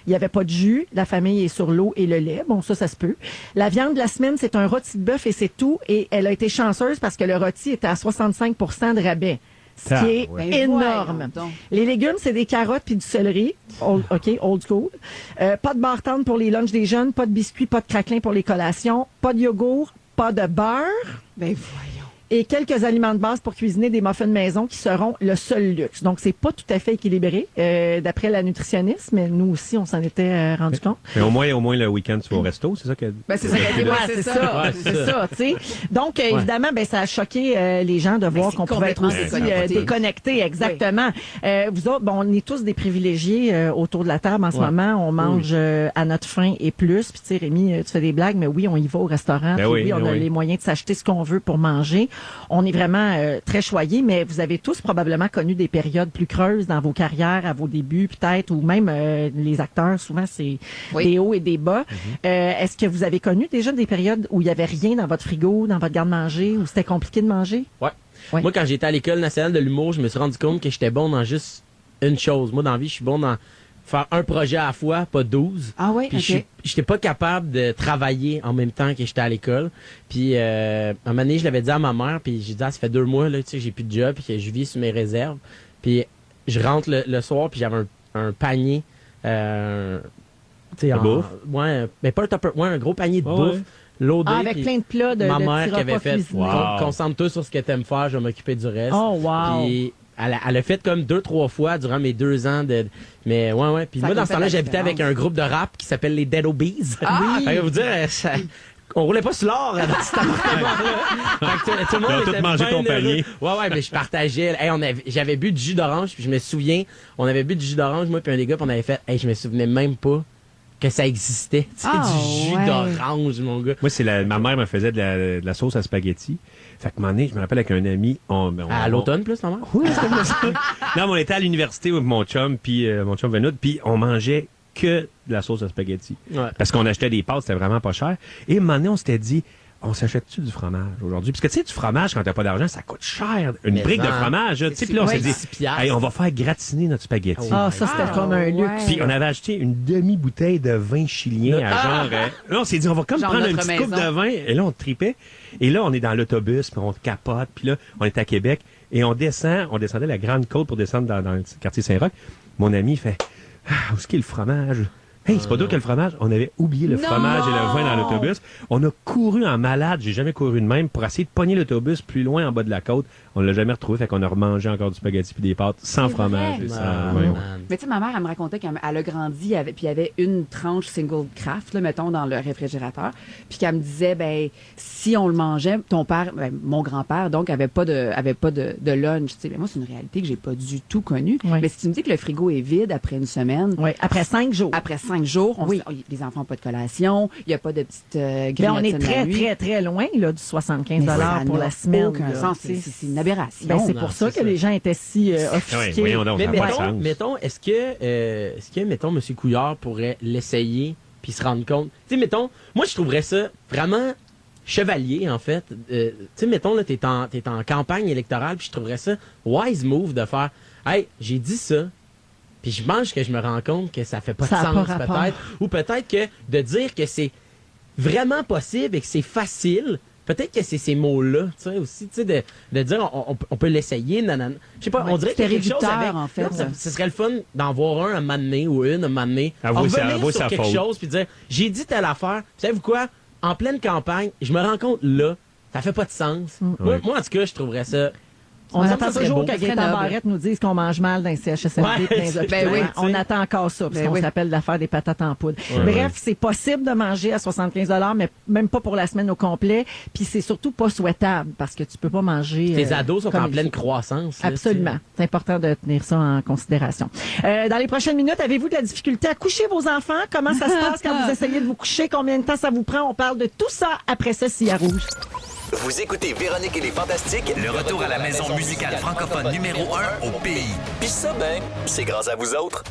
Il n'y avait pas de jus. La famille est sur l'eau et le lait. Bon, ça se peut. La viande de la semaine, c'est un rôti de bœuf et c'est tout. Et elle a été chanceuse parce que le rôti était à 65 % de rabais. Ce qui est énorme. Les légumes, c'est des carottes puis du céleri. Old school. Pas de barre tendre pour les lunchs des jeunes. Pas de biscuits, pas de craquelin pour les collations. Pas de yogourt. Pas de beurre. Ben voyons. Et quelques aliments de base pour cuisiner des muffins de maison qui seront le seul luxe. Donc, c'est pas tout à fait équilibré, d'après la nutritionniste, mais nous aussi, on s'en était rendu compte. Mais au moins, le week-end, tu vas au resto, c'est ça qu'elle... Ben, c'est ça qu'elle dit. Ouais, C'est ça, tu sais. Donc, évidemment, ça a choqué les gens de voir qu'on pouvait être aussi déconnectés, exactement. Vous autres, on est tous des privilégiés autour de la table en ce moment. On mange à notre faim et plus. Puis, tu sais, Rémi, tu fais des blagues, mais oui, on y va au restaurant. Puis oui, on a les moyens de s'acheter ce qu'on veut pour manger. On est vraiment très choyés, mais vous avez tous probablement connu des périodes plus creuses dans vos carrières, à vos débuts peut-être, ou même les acteurs, souvent c'est des hauts et des bas. Est-ce que vous avez connu déjà des périodes où il y avait rien dans votre frigo, dans votre garde-manger, où c'était compliqué de manger? Ouais. Moi, quand j'étais à l'École nationale de l'humour, je me suis rendu compte que j'étais bon dans juste une chose. Moi, dans la vie, je suis bon dans faire un projet à la fois, pas 12. Ah oui, puis j'étais pas capable de travailler en même temps que j'étais à l'école. Puis un moment donné, je l'avais dit à ma mère, puis j'ai dit, ça fait 2 mois, là, tu sais, j'ai plus de job, puis que je vis sur mes réserves. Puis je rentre le soir, puis j'avais un panier, tu sais, bouffe? Ouais, mais pas un tupper, un gros panier de bouffe. Loadé, avec plein de plats de ma mère petits qui avait repas fait, cuisinés. concentre-toi sur ce que t'aimes faire, je vais m'occuper du reste. Oh, wow! Puis, elle a fait comme 2-3 fois durant mes 2 ans de... Mais ouais. Puis moi, dans ce temps-là, j'habitais avec un groupe de rap qui s'appelle les Dead Obees. Ah, oui! Vous dire, on roulait pas sur l'or dans cet appartement-là. Tout le monde Ils ont était tout mangé bien ton panier. heureux. Ouais, mais je partageais. J'avais bu du jus d'orange, puis je me souviens, on avait bu du jus d'orange, moi puis un des gars, puis on avait fait, je me souvenais même pas que ça existait. Tu sais, du jus d'orange, mon gars. Moi, ma mère me faisait de la sauce à spaghetti. Fait que, un moment donné, je me rappelle avec un ami... À l'automne, plus, maman? Oui, c'est comme ça. Non, mais on était à l'université avec mon chum, puis mon chum Venoud, puis on mangeait que de la sauce à spaghetti. Ouais. Parce qu'on achetait des pâtes, c'était vraiment pas cher. Et à un moment donné, on s'était dit, on s'achète-tu du fromage aujourd'hui? Parce que tu sais, du fromage, quand t'as pas d'argent, ça coûte cher. Une brique de fromage. Tu sais, puis là, on s'est dit, hey, on va faire gratiner notre spaghetti. Ah, ça, c'était comme un luxe. Puis on avait acheté une demi-bouteille de vin chilien à genre... là, on s'est dit, on va comme prendre une petite coupe de vin. Et là, on tripait. Et là, on est dans l'autobus, puis on capote. Puis là, on est à Québec. Et on descendait la Grande Côte pour descendre dans le quartier Saint-Roch. Mon ami fait, où est-ce qu'il y a le fromage? Hey, c'est pas d'autre que le fromage. On avait oublié le fromage et le vin dans l'autobus. On a couru en malade. J'ai jamais couru de même pour essayer de pogner l'autobus plus loin en bas de la côte. On l'a jamais retrouvé. Fait qu'on a remangé encore du spaghetti puis des pâtes sans fromage. Mais tu sais, ma mère, elle me racontait qu'elle a grandi puis il y avait une tranche single craft, là, mettons, dans le réfrigérateur. Puis qu'elle me disait, ben, si on le mangeait, ton père, ben, mon grand-père, donc, avait pas de lunch. Tu sais, ben, moi, c'est une réalité que j'ai pas du tout connue. Oui. Mais si tu me dis que le frigo est vide après une semaine. Oui, après 5 jours. Après 5 jours, les enfants n'ont pas de collation, il n'y a pas de petite grillotine. On est très, très, très loin là, du 75 $ pour la semaine. Aucun sens. C'est une aberration. Ben, c'est pour ça que les gens étaient si offusqués. Mais mettons, est-ce que, mettons, M. Couillard pourrait l'essayer puis se rendre compte? Tu sais, mettons, moi, je trouverais ça vraiment chevalier, en fait. Tu sais, mettons, là, t'es en campagne électorale puis je trouverais ça wise move de faire, hey, j'ai dit ça. Puis je pense que je me rends compte que ça fait pas de sens, peut-être. Ou peut-être que de dire que c'est vraiment possible et que c'est facile, peut-être que c'est ces mots-là, tu sais, aussi, tu sais, de dire on peut l'essayer, nanana. Je sais pas, on dirait qu'il y a quelque chose avec... en fait. Ce serait le fun d'en voir un moment donné ou une un moment donné. Revenir sur quelque chose puis dire, j'ai dit telle affaire, savez-vous quoi? En pleine campagne, je me rends compte là, ça fait pas de sens. Moi, en tout cas, je trouverais ça... On attend toujours que Gaëtan Barrette nous dise qu'on mange mal dans les CHSLD, dans les hôpitaux. On attend encore ça, parce qu'on s'appelle l'affaire des patates en poudre. Bref, c'est possible de manger à 75 $, mais même pas pour la semaine au complet. Puis c'est surtout pas souhaitable, parce que tu peux pas manger... Tes ados sont en pleine croissance. Là, absolument. C'est important de tenir ça en considération. Dans les prochaines minutes, avez-vous de la difficulté à coucher vos enfants? Comment ça se passe quand vous essayez de vous coucher? Combien de temps ça vous prend? On parle de tout ça après ceci à Rouge. Vous écoutez Véronique et les Fantastiques, le retour à la maison musicale francophone numéro 1 au pays. Puis ça, ben, c'est grâce à vous autres.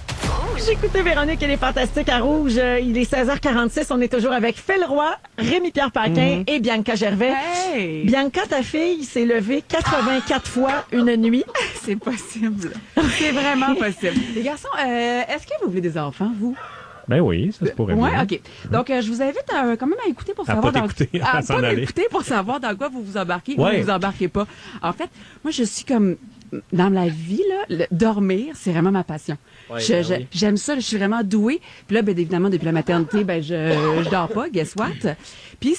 J'écoutais Véronique et les Fantastiques à Rouge. Il est 16h46. On est toujours avec Phil Roy, Rémi-Pierre Paquin et Bianca Gervais. Hey! Bianca, ta fille, s'est levée 84 fois une nuit. C'est possible. C'est vraiment possible. Les garçons, est-ce que vous voulez des enfants, vous? Ben oui, ça se pourrait bien. Oui, OK. Donc, je vous invite quand même à écouter pour savoir écouter pour savoir dans quoi vous vous embarquez ou vous embarquez pas. En fait, moi, je suis comme... Dans la vie, là, dormir, c'est vraiment ma passion. J'aime ça, je suis vraiment douée. Puis là, ben, évidemment, depuis la maternité, ben, je dors pas, guess what? Puis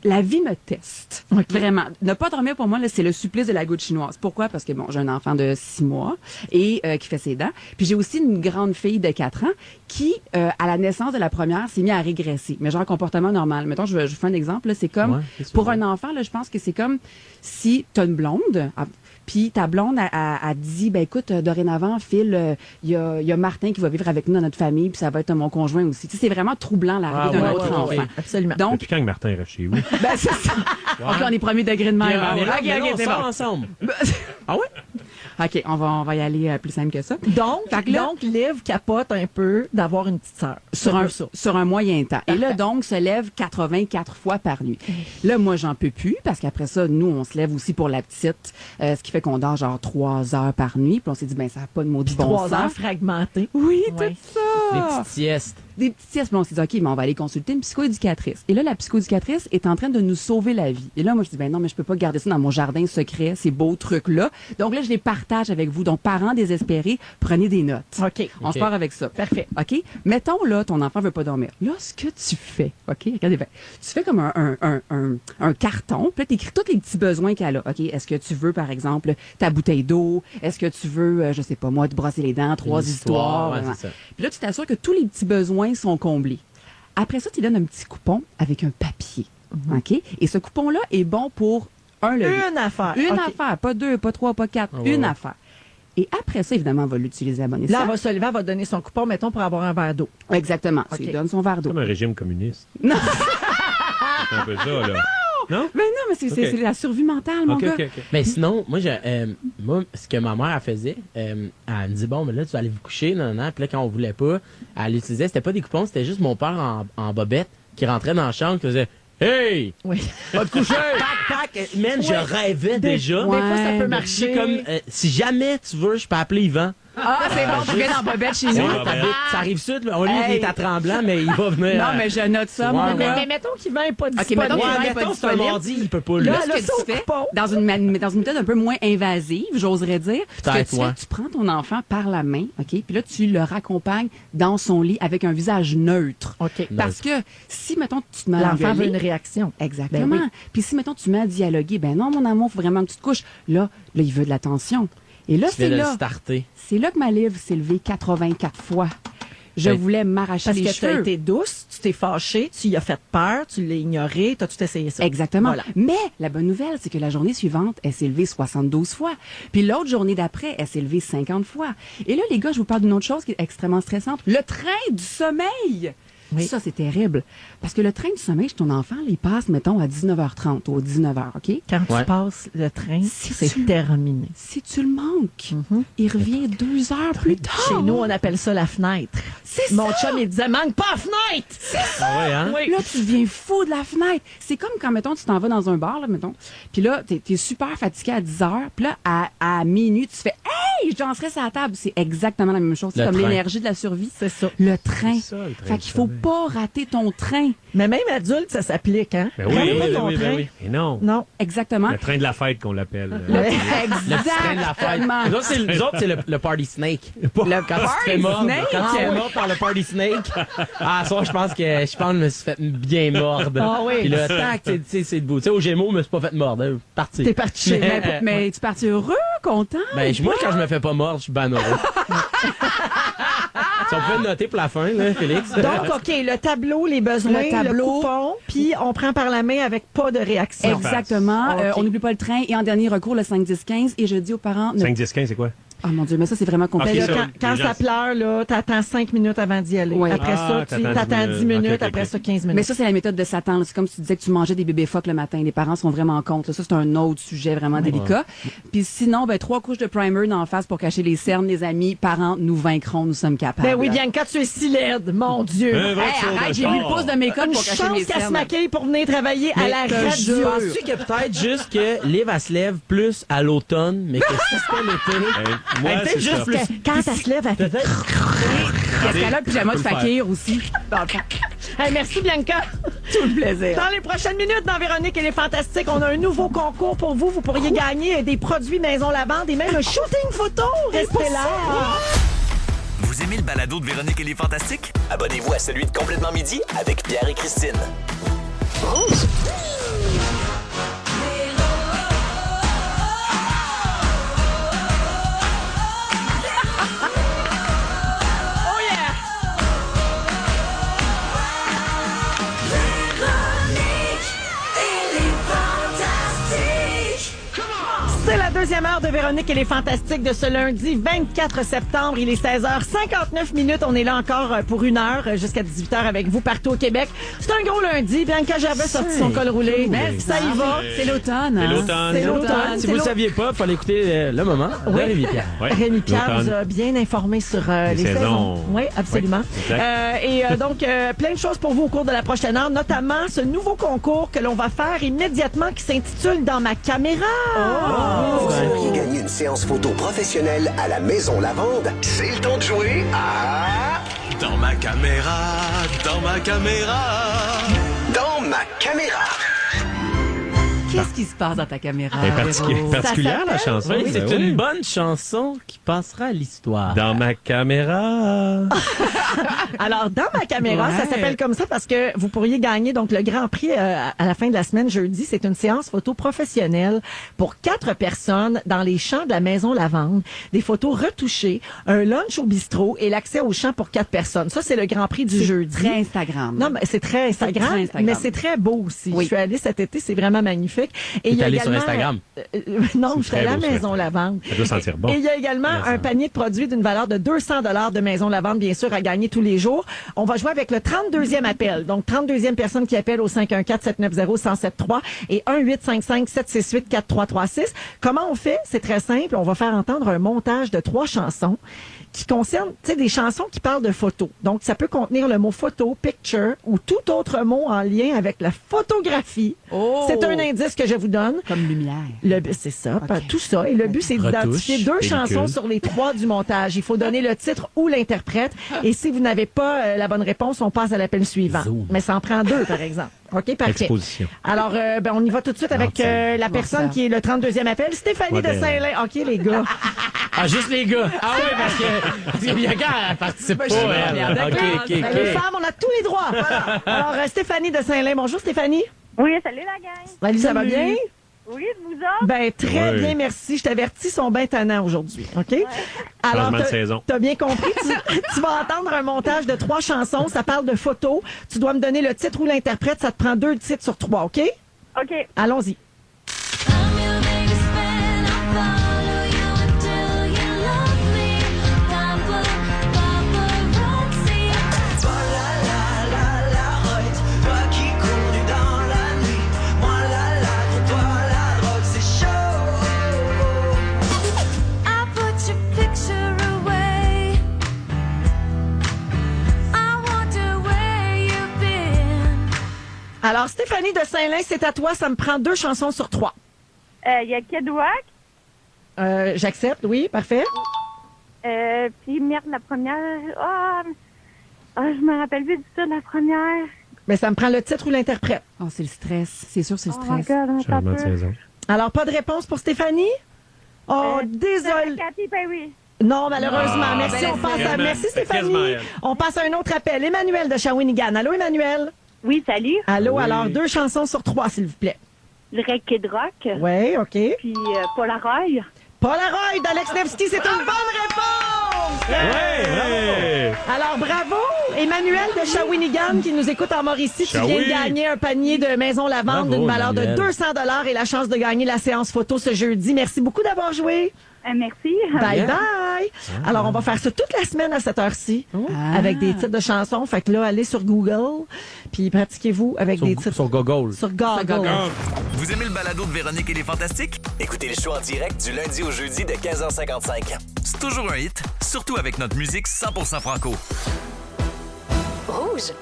la vie me teste. Okay. Vraiment. Ne pas dormir, pour moi, là, c'est le supplice de la goutte chinoise. Pourquoi? Parce que, bon, j'ai un enfant de 6 mois et qui fait ses dents. Puis j'ai aussi une grande fille de 4 ans qui, à la naissance de la première, s'est mis à régresser. Mais genre comportement normal. Mettons, je vous fais un exemple. Là, c'est comme, pour un enfant, là, je pense que c'est comme si tu as une blonde... Puis ta blonde a dit, ben écoute, dorénavant, Phil, il y a Martin qui va vivre avec nous dans notre famille, puis ça va être mon conjoint aussi. Tu sais, c'est vraiment troublant l'arrivée d'un autre enfant. Absolument. Donc, depuis quand Martin reste chez vous? Ben c'est ça. Donc là, on est premier degré de mer. On sort ensemble. Ah ouais? OK, on va y aller plus simple que ça. Donc Liv capote un peu d'avoir une petite sœur. Sur un moyen temps. Et là, donc, se lève 84 fois par nuit. Là, moi, j'en peux plus, parce qu'après ça, nous, on se lève aussi pour la petite, ce qui fait qu'on dort genre 3 heures par nuit. Puis on s'est dit, ben ça n'a pas de maudit bon sens. 3 heures fragmentées. Oui, tout ça. Des petites siestes. Des petites siestes. Puis on s'est dit, OK, mais on va aller consulter une psychoéducatrice. Et là, la psychoéducatrice est en train de nous sauver la vie. Et là, moi, je dis, ben non, mais je peux pas garder ça dans mon jardin secret, ces beaux trucs-là. Donc là, je les partage avec vous. Donc, parents désespérés, prenez des notes. OK. On se part avec ça. Parfait. OK? Mettons, là, ton enfant veut pas dormir. Là, ce que tu fais, OK? Regardez bien. Tu fais comme un carton. Puis là, t'écris tous les petits besoins qu'elle a. OK? Est-ce que tu veux, par exemple, ta bouteille d'eau? Est-ce que tu veux, je sais pas moi, te brosser les dents, 3 histoires? Ouais, c'est ça. Puis là, tu t'assures que tous les petits besoins sont comblés. Après ça, tu donnes un petit coupon avec un papier. OK? Et ce coupon-là est bon pour une affaire. Une affaire. Pas 2, pas 3, pas 4. Une affaire. Et après ça, évidemment, elle va l'utiliser à bon escient. Là, elle va se lever, elle va donner son coupon, mettons, pour avoir un verre d'eau. Exactement. Okay. Tu lui donnes son verre d'eau. Comme un régime communiste. Non! C'est un peu ça, là. Non? Mais non, mais c'est la survie mentale, mon gars. Okay. Mais sinon, moi, ce que ma mère, elle faisait, elle me dit, bon, mais là, tu vas aller vous coucher, non. Puis là, quand on voulait pas, elle utilisait, c'était pas des coupons, c'était juste mon père en bobette qui rentrait dans la chambre, qui faisait, Hey! Oui. Va te coucher! Pac! Man, je rêvais déjà. Des fois, ça peut Ouais. marcher. Comme, si jamais tu veux, je peux appeler Yvan. Ah, c'est bon, tu viens dans Bobette chez nous. Ouais, Ça arrive sud, là. Lui, il Hey. est à Tremblant, mais il va venir. Non, mais je note ça, mon Ouais, gars. Mais mettons qu'il va pas OK, disponible. mettons qu'il Ouais, va mettons, pas c'est un disponible. mardi, il peut pas, lui. Là, le ce que saut tu fais, coupon. dans une méthode un peu moins invasive, j'oserais dire, ce que Peut-être, tu ouais. fais, tu prends ton enfant par la main, OK, puis là, tu le raccompagnes dans son lit avec un visage neutre. OK. Parce que si, mettons, tu te mets à L'enfant veut engueuler- une réaction. Exactement. Ben oui. Puis si, mettons, tu mets à dialoguer, ben non, mon amour, faut vraiment que tu te couches. Là, il veut de l'attention. Et là, Tu viens c'est de le là. starter. C'est là que ma livre s'est levée 84 fois. Je Ben, voulais m'arracher Parce les que tu as cheveux. été douce, tu t'es fâchée, tu y as fait peur, tu l'as ignoré, tu as tout essayé ça. Exactement. Voilà. Mais la bonne nouvelle, c'est que la journée suivante, elle s'est levée 72 fois. Puis l'autre journée d'après, elle s'est levée 50 fois. Et là, les gars, je vous parle d'une autre chose qui est extrêmement stressante. Le train du sommeil! Oui. Ça, c'est terrible. Parce que le train du sommeil chez ton enfant, il passe, mettons, à 19h30 ou 19h, OK? Quand Ouais. tu passes le train, Si c'est tu- terminé. Si tu le manques, il revient 2 heures plus tard. Chez nous, on appelle ça la fenêtre. C'est Mon ça! chum, il disait, manque pas la fenêtre! Ah ouais, hein? Oui. Là, tu deviens fou de la fenêtre. C'est comme quand, mettons, tu t'en vas dans un bar, là, mettons, puis là, t'es super fatigué à 10 heures, puis là, à minuit, tu fais « Hey, je danserais sur la table ». C'est exactement la même chose. C'est Le comme train. l'énergie de la survie. C'est ça. Le train. C'est ça, le train Fait du qu'il faut sommeil. pas rater ton train. Mais même adulte, ça s'applique, hein? Ben oui, Rate ben pas oui, ton ben train. oui. Et non. Non. Exactement. Le train de la fête qu'on l'appelle. Le Le petit train de la fête. Exactement. Nous autres, c'est le party snake. Quand tu te fais mordre. snake? Quand tu te fais Ah oui. mordre par le party snake. Ah, ça, je pense que je me suis fait bien mordre. Ah oui. Puis là, tac, tu sais, c'est debout. Tu sais, au Gémeaux, je me suis pas fait mordre. Hein. Parti. T'es parti chez Mais tu partis heureux, content? Ben, moi, quand je me fais pas mordre, je suis ben heureux. Si on peut le noter pour la fin, là, Félix. Donc, OK, le tableau, les besoins, Le tableau. coupon, puis on prend par la main avec pas de réaction. Exactement. Ok. On n'oublie pas le train. Et en dernier recours, le 5-10-15. Et je dis aux parents... ne- 5, 10, 15, c'est quoi? Oh mon Dieu, mais ça, c'est vraiment Ben compliqué. là, ça, quand les gens- ça pleure, là, t'attends 5 minutes avant d'y aller. Ouais. Après Ah, ça, tu t'attends 10 minutes, Ok, ok, après ok. ça, 15 minutes. Mais ça, c'est la méthode de Satan. là. C'est comme si tu disais que tu mangeais des bébés phoques le matin. Les parents sont vraiment contre. là. Ça, c'est un autre sujet vraiment délicat. Puis sinon, 3 couches de primer d'en face pour cacher les cernes. Les amis, parents, nous vaincrons, nous sommes capables. Ben oui, Bianca, tu es si laide, mon Dieu. Un vrai Hey, show de arrête, j'ai mis le char. pouce de make-up Une pour cacher chance mes qu'elle se cernes. maquille pour venir travailler à la te radio. jure. Penses-tu que peut-être juste que Liv, elle se lève plus à l'automne, mais que si c'était l'été... Moi, peut-être c'est juste ça. plus- Quand elle se lève, elle fait... Est-ce qu'elle a le pyjama de peux le faire. fakir aussi? Hey, merci, Bianca. Tout le plaisir. Dans les prochaines minutes, dans Véronique et les Fantastiques, on a un nouveau concours pour vous. Vous pourriez gagner des produits Maison Lavande et même un shooting photo. Restez là. Vous aimez le balado de Véronique et les Fantastiques? Abonnez-vous à celui de Complètement Midi avec Pierre et Christine. Oh yeah! C'est la deuxième heure de Véronique et les Fantastiques de ce lundi 24 septembre. Il est 16h59 minutes. On est là encore pour 1 heure jusqu'à 18h avec vous partout au Québec. C'est un gros lundi. Bianca Gervais sorti son col roulé. Mais Ça y va. C'est l'automne. C'est hein? l'automne. C'est l'automne. Si C'est vous ne l'automne. saviez pas, il fallait écouter le moment de Oui. Rémi Pierre. Ouais, Rémi Pierre l'automne. nous a bien informé sur les Les saisons. saisons. Oui, absolument. Oui, exact. Donc, plein de choses pour vous au cours de la prochaine heure, notamment ce nouveau concours que l'on va faire immédiatement qui s'intitule Dans ma caméra. Vous aimeriez gagner une séance photo professionnelle à la Maison Lavande? C'est le temps de jouer à... Dans ma caméra, dans ma caméra. Dans ma caméra. Qu'est-ce qui se passe dans ta caméra? Elle est Véro? particulière, la s'appelle- chanson. Oui, Ben c'est oui. une bonne chanson qui passera à l'histoire. Dans ma caméra. Alors, Dans ma caméra, ça Ouais. s'appelle comme ça parce que vous pourriez gagner donc le Grand Prix à la fin de la semaine jeudi. C'est une séance photo professionnelle pour 4 personnes dans les champs de la Maison Lavande. Des photos retouchées, un lunch au bistrot et l'accès aux champs pour 4 personnes. Ça, c'est le Grand Prix du jeudi. Très Instagram. Non, mais c'est très Instagram, très Instagram. mais c'est très beau aussi. Oui. Je suis allée cet été, c'est vraiment magnifique. Et il y T'es a allé sur également, Instagram? non, C'est je suis allée très à la beau sur Maison Instagram. Lavande. Ça doit sentir bon. Et il y a également un panier de produits d'une valeur de 200 $ de Maison Lavande, bien sûr, à gagner tous les jours. On va jouer avec le 32e appel. Donc, 32e personne qui appelle au 514-790-1073 et 1-855-768-4336. Comment on fait? C'est très simple. On va faire entendre un montage de 3 chansons qui concerne, tu sais, des chansons qui parlent de photos. Donc, ça peut contenir le mot photo, picture ou tout autre mot en lien avec la photographie. Oh! C'est un indice que je vous donne. Comme lumière. C'est ça, tout ça. Et le but, c'est d'identifier 2 chansons sur les 3 du montage. Il faut donner le titre ou l'interprète. Et si vous n'avez pas la bonne réponse, on passe à l'appel suivant. Mais ça en prend 2, par exemple. OK, parfait. Exposition. Alors, on y va tout de suite avec la personne qui est le 32e appel, Stéphanie de Saint-Lin. OK, les gars. Ah, juste les gars. Ah oui, parce que Bianca, elle participe pas. Les femmes, on a tous les droits. Voilà. Alors, Stéphanie de Saint-Lin. Bonjour, Stéphanie. Oui, salut la gang. Salut, ça va bien? Oui, vous autres? Ben, très bien, merci. Je t'avertis, ils sont bien tannants aujourd'hui. OK? Ouais. Alors, t'as bien compris. Tu vas entendre un montage de 3 chansons. Ça parle de photos. Tu dois me donner le titre ou l'interprète. Ça te prend 2 titres sur 3, OK? OK. Allons-y. Alors, Stéphanie de Saint-Lin, c'est à toi. Ça me prend 2 chansons sur 3. Il y a Kid Rock. J'accepte, oui, parfait. Puis, merde, la première... je me rappelle plus du tout de la première. Mais ça me prend le titre ou l'interprète. Oh, c'est le stress. C'est sûr, c'est le stress. My God, Changement de saison. Alors, pas de réponse pour Stéphanie? Oh, désolé. Katy Perry. Non, malheureusement. Merci, merci Stéphanie. On passe à un autre appel. Emmanuel de Shawinigan. Allô, Emmanuel? Oui, salut. Allô, oui. Alors 2 chansons sur 3, s'il vous plaît. Je dirais Kid Rock. Oui, OK. Puis Polaroid. Polaroid d'Alex Nevsky, c'est une bonne réponse! Ouais, bravo! Alors, bravo! Emmanuel de Shawinigan qui nous écoute en Mauricie, qui vient de gagner un panier de Maison Lavande d'une valeur de 200 $ et la chance de gagner la séance photo ce jeudi. Merci beaucoup d'avoir joué. Merci. Bye bye. Alors, on va faire ça toute la semaine à cette heure-ci avec des titres de chansons. Fait que là, allez sur Google puis pratiquez-vous avec des titres. Sur Google. Sur Google. Vous aimez le balado de Véronique et les Fantastiques? Écoutez le show en direct du lundi au jeudi de 15h55. C'est toujours un hit, surtout avec notre musique 100% franco. Rouge.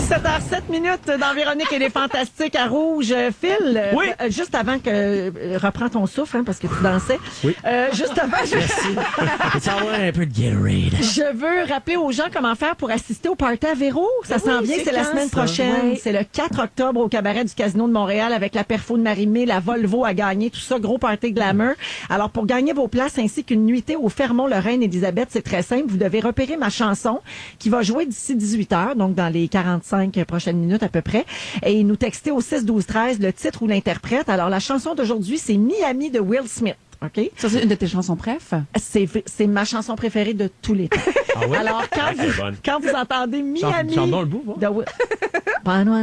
17h07 dans Véronique et les Fantastiques à Rouge. Phil, oui. Juste avant que... reprends ton souffle, parce que tu dansais. Oui. Juste avant... Merci. avoir un peu de Gatorade. Je veux rappeler aux gens comment faire pour assister au party à Véro. Ça s'en vient, c'est la semaine prochaine. Oui. C'est le 4 octobre au cabaret du Casino de Montréal avec la perfo de Marie-Mé, la Volvo à gagner, tout ça, gros party glamour. Alors, pour gagner vos places ainsi qu'une nuitée au Fermont-Lorraine-Élisabeth, c'est très simple. Vous devez repérer ma chanson qui va jouer d'ici 18h, donc dans les 45 prochaines minutes à peu près, et nous texter au 6-12-13 le titre ou l'interprète. Alors, la chanson d'aujourd'hui, c'est Miami de Will Smith. OK? Ça, c'est une de tes chansons préf? C'est ma chanson préférée de tous les temps. Ah oui? Alors, quand vous entendez Miami... Chante le bout, de Will... Welcome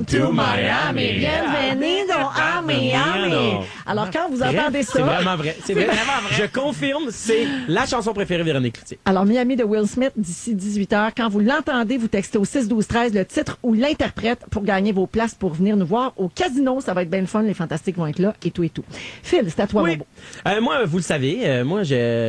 to Miami. Bienvenido a Miami. Alors, quand vous entendez ça... C'est vraiment vrai. C'est vraiment vrai. Je confirme, c'est la chanson préférée de Véronique Cloutier. Alors, Miami de Will Smith, d'ici 18h. Quand vous l'entendez, vous textez au 6-12-13 le titre ou l'interprète pour gagner vos places pour venir nous voir au Casino. Ça va être bien le fun. Les Fantastiques vont être là et tout et tout. Phil, c'est à toi, mon beau. Moi, vous le savez,